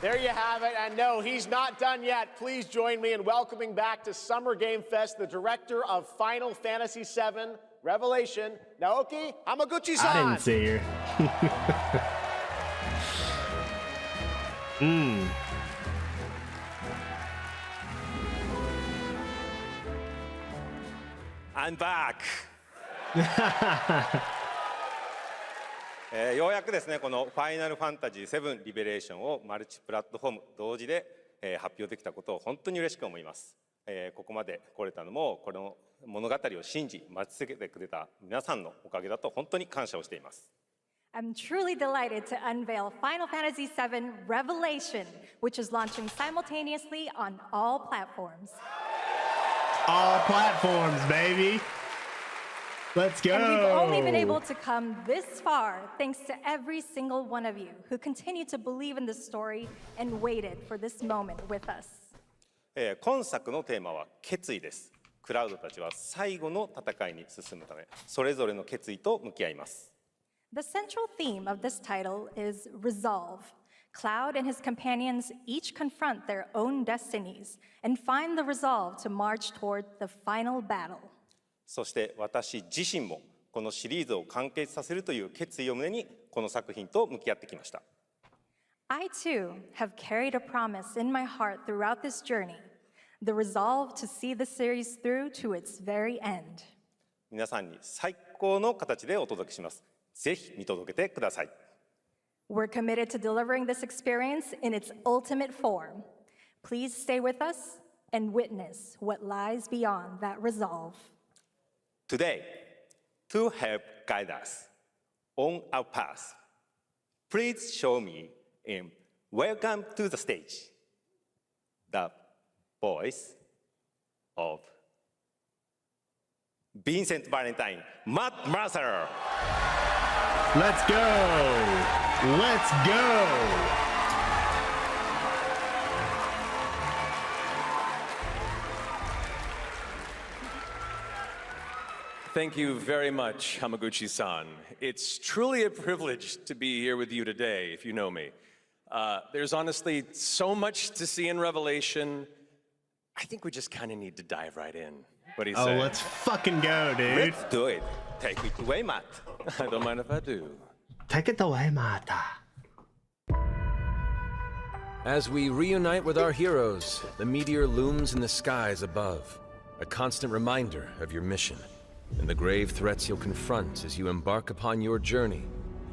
There you have it, and no, he's not done yet. Please join me in welcoming back to Summer Game Fest the director of Final Fantasy VII Revelation, Naoki Hamaguchi-san. I didn't see her. I'm back! ようやくですね、このファイナルファンタジー7リベレーションをマルチプラットフォーム同時で発表できたことを本当に嬉しく思います。ここまで来れたのも、この物語を信じ、待ち続けてくれた皆さんのおかげだと本当に感謝をしています。I'm truly delighted to unveil Final Fantasy VII Revelation, which is launching simultaneously on all platforms. All platforms, baby. Let's go. And we've only been able to come this far thanks to every single one of you who continue to believe in this story and waited for this moment with us. 今作のテーマは決意です。クラウドたちは最後の戦いに進むため、それぞれの決意と向き合います。The central theme of this title is resolve. Cloud and his companions each confront their own destinies and find the resolve to march toward the final battle. そして私自身もこのシリーズを完結させるという決意を胸にこの作品と向き合ってきました。I too have carried a promise in my heart throughout this journey, the resolve to see the series through to its very end. 皆さんに最高の形でお届けします。ぜひ見届けてください。We're committed to delivering this experience in its ultimate form. Please stay with us and witness what lies beyond that resolve. Today, to help guide us on our path, please show me and welcome to the stage the voice of Vincent Valentine, Matt Mercer. Let's go. Let's go. Thank you very much, Hamaguchi-san. It's truly a privilege to be here with you today, if you know me. There's honestly so much to see in Revelation. I think we just kind of need to dive right in. What do you say? Oh, let's fucking go, dude. Let's do it. Take it away, Matt. I don't mind if I do. Take it away, Matt. As we reunite with our heroes, the meteor looms in the skies above, a constant reminder of your mission and the grave threats you'll confront as you embark upon your journey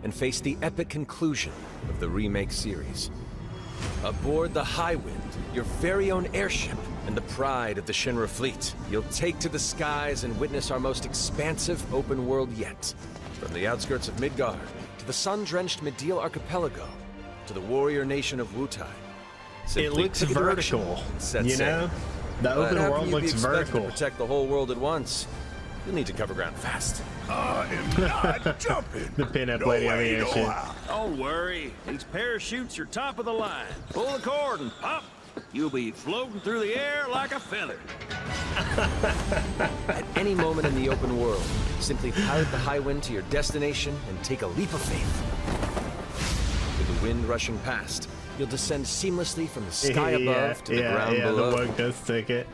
and face the epic conclusion of the remake series. Aboard the Highwind, your very own airship and the pride of the Shinra fleet, you'll take to the skies and witness our most expansive open world yet. From the outskirts of Midgard, to the sun-drenched Medial Archipelago, to the warrior nation of Wutai. It looks vertical, you know? The open world looks vertical. To protect the whole world at once, you'll need to cover ground fast. I am not jumping. The pinup No lady on the way, no airship. how. Don't worry. These parachutes are top of the line. Pull the cord and pop. You'll be floating through the air like a feather. At any moment in the open world, simply pilot the high wind to your destination and take a leap of faith. With the wind rushing past, you'll descend seamlessly from the sky above to the ground below. The work does take it.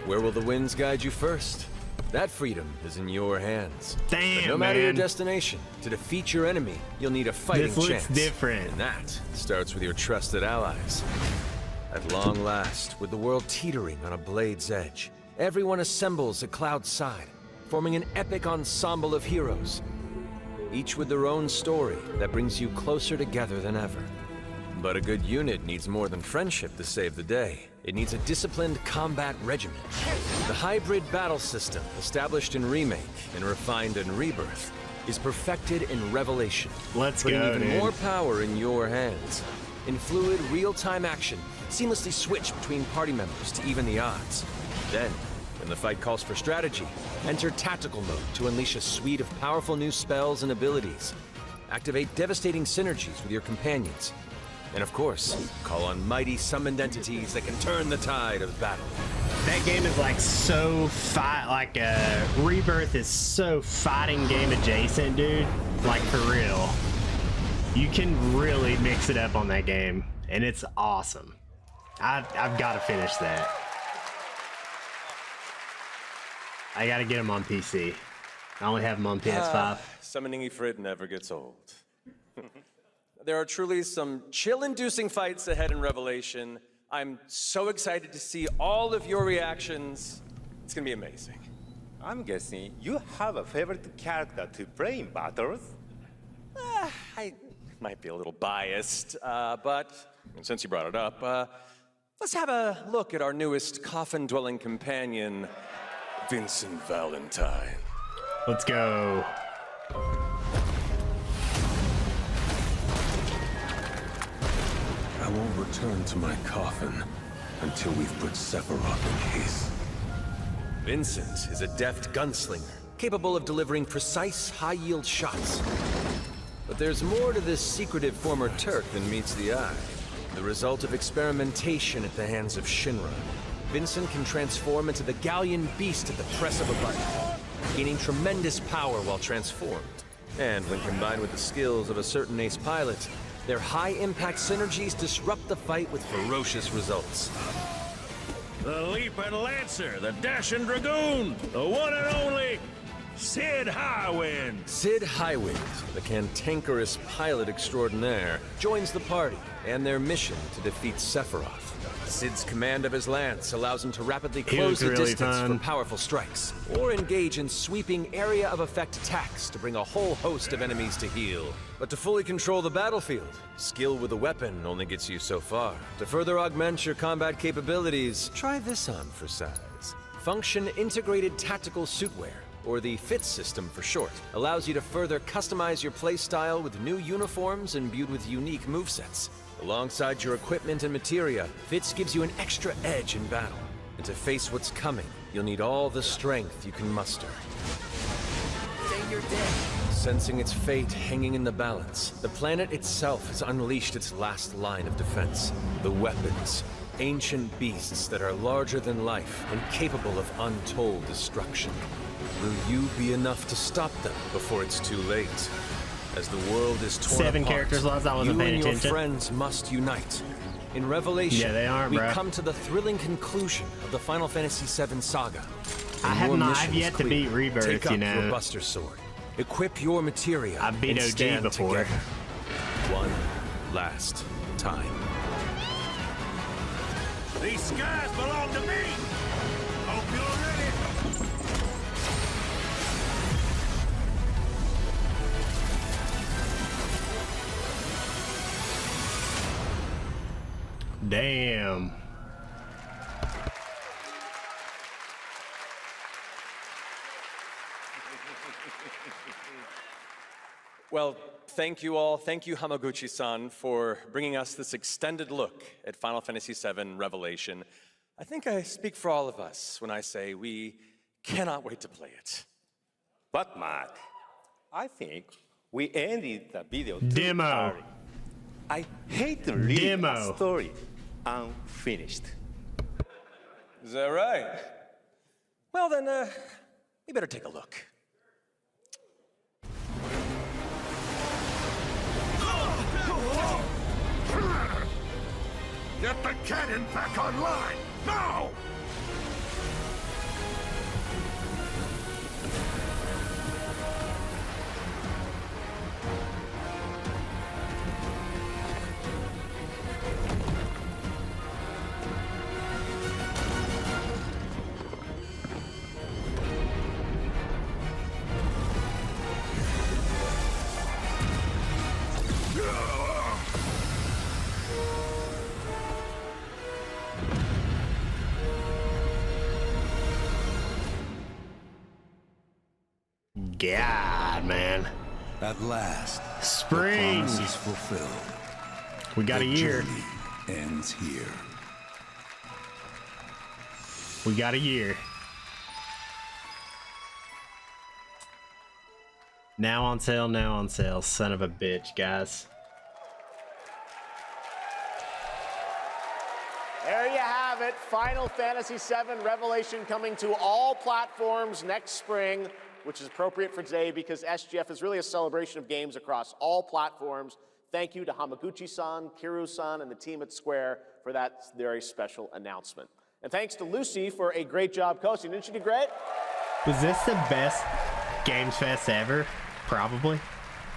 Where will the winds guide you first? That freedom is in your hands. Damn, but no matter your man. destination, to defeat your enemy, you'll need a fighting This looks chance. different. And that starts with your trusted allies. At long last, with the world teetering on a blade's edge, everyone assembles at Cloud's side, forming an epic ensemble of heroes, each with their own story that brings you closer together than ever. But a good unit needs more than friendship to save the day. It needs a disciplined combat regimen. The hybrid battle system, established in Remake and refined in Rebirth, is perfected in Revelation. Let's putting go, even dude. more power in your hands. In fluid, real-time action, seamlessly switch between party members to even the odds. Then, when the fight calls for strategy, enter tactical mode to unleash a suite of powerful new spells and abilities. Activate devastating synergies with your companions. And of course, call on mighty summoned entities that can turn the tide of battle. That game is like so Rebirth is so fighting game adjacent, dude. Like for real. You can really mix it up on that game, and it's awesome. I've got to finish that. I got to get them on PC. I only have them on PS5. Summoning Ifrit never gets old. There are truly some chill-inducing fights ahead in Revelation. I'm so excited to see all of your reactions. It's gonna be amazing. I'm guessing you have a favorite character to play in battles? I might be a little biased, but since you brought it up, let's have a look at our newest coffin-dwelling companion, Vincent Valentine. Let's go. I won't return to my coffin until we've put Sephiroth in case. Vincent is a deft gunslinger, capable of delivering precise, high-yield shots. But there's more to this secretive former Turk than meets the eye. The result of experimentation at the hands of Shinra, Vincent can transform into the Galleon beast at the press of a button, gaining tremendous power while transformed. And when combined with the skills of a certain ace pilot, their high-impact synergies disrupt the fight with ferocious results. The Leaping Lancer, the Dashing Dragoon, the one and only Sid Highwind. Sid Highwind, the cantankerous pilot extraordinaire, joins the party and their mission to defeat Sephiroth. Sid's command of his lance allows him to rapidly close the distance for powerful strikes, or engage in sweeping area of effect attacks to bring a whole host of enemies to heel. But to fully control the battlefield, skill with a weapon only gets you so far. To further augment your combat capabilities, try this on for size. Function Integrated Tactical Suitwear, or the FITS system for short, allows you to further customize your playstyle with new uniforms imbued with unique movesets. Alongside your equipment and materia, FITS gives you an extra edge in battle. And to face what's coming, you'll need all the strength you can muster. Say you're dead. Sensing its fate hanging in the balance, the planet itself has unleashed its last line of defense. The weapons. Ancient beasts that are larger than life and capable of untold destruction. Will you be enough to stop them before it's too late? As the world is torn 7 apart, characters lost. I wasn't you paying and attention. your friends must unite. In Revelation, we come to the thrilling conclusion of the Final Fantasy VII saga. I've yet to beat Rebirth, Take up you know. your Buster Sword, equip your materia, I've beat and OG stand before. together. One last time. These skies belong to me. Hope you're ready. Damn. Well, thank you all. Thank you, Hamaguchi-san, for bringing us this extended look at Final Fantasy VII Revelation. I think I speak for all of us when I say we cannot wait to play it. But, Mark, I think We ended the video too Demo. early. I hate to leave Demo. a story unfinished. Is that right? Well then, we better take a look. Get the cannon back online, now! God, man. At last, Spring. the promise is fulfilled. We got a year. The journey ends here. We got a year. Now on sale, now on sale. Son of a bitch, guys. There you have it. Final Fantasy VII Revelation coming to all platforms next spring, which is appropriate for today because SGF is really a celebration of games across all platforms. Thank you to Hamaguchi-san, Kiru-san, and the team at Square for that very special announcement. And thanks to Lucy for a great job coaching. Didn't she do great? Was this the best Games Fest ever? Probably.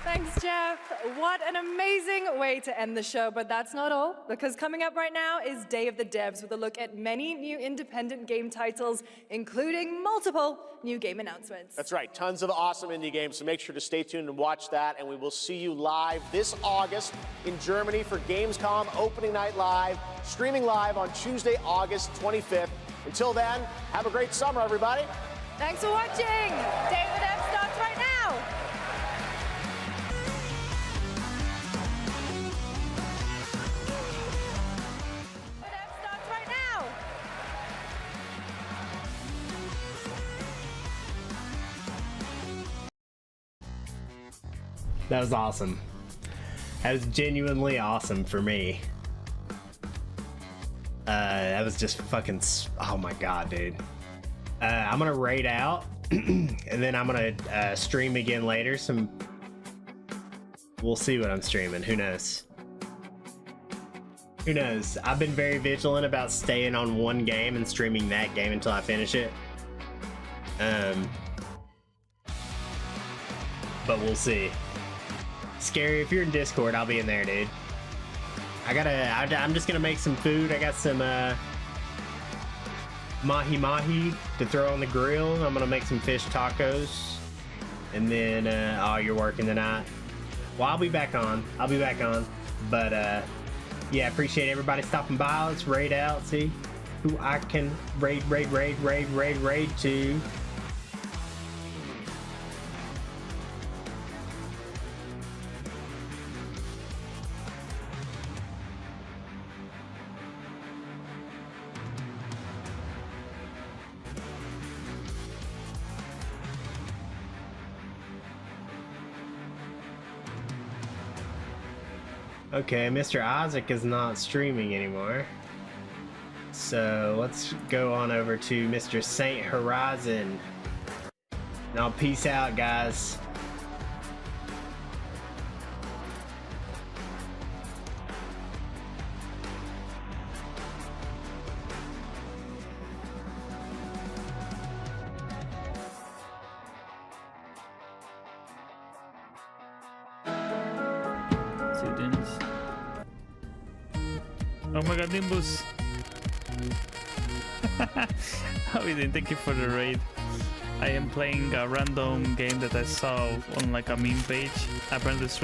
Thanks, Jeff. What an amazing way to end the show, but that's not all, because coming up right now is Day of the Devs with a look at many new independent game titles, including multiple new game announcements. That's right, tons of awesome indie games, so make sure to stay tuned and watch that, and we will see you live this August in Germany for Gamescom Opening Night Live, streaming live on Tuesday, August 25th. Until then, have a great summer, everybody. Thanks for watching. Day of the Devs starts right now. That was awesome. That was genuinely awesome for me. That was just fucking, oh my god, dude. I'm gonna raid out, and then I'm gonna stream again later. We'll see what I'm streaming, who knows? Who knows? I've been very vigilant about staying on one game and streaming that game until I finish it. But we'll see. Scary, if you're in Discord, I'll be in there, dude. I'm just gonna make some food. I got some mahi to throw on the grill. I'm gonna make some fish tacos. And then, oh, you're working tonight. Well, I'll be back on. But, yeah, appreciate everybody stopping by. Let's raid out, see who I can raid to. Okay, Mr. Isaac is not streaming anymore. So let's go on over to Mr. Saint Horizon. Now, peace out, guys. Students. Oh my god, Niimbus! How are you doing? Thank you for the raid. I am playing a random game that I saw on like a meme page. Apparently it's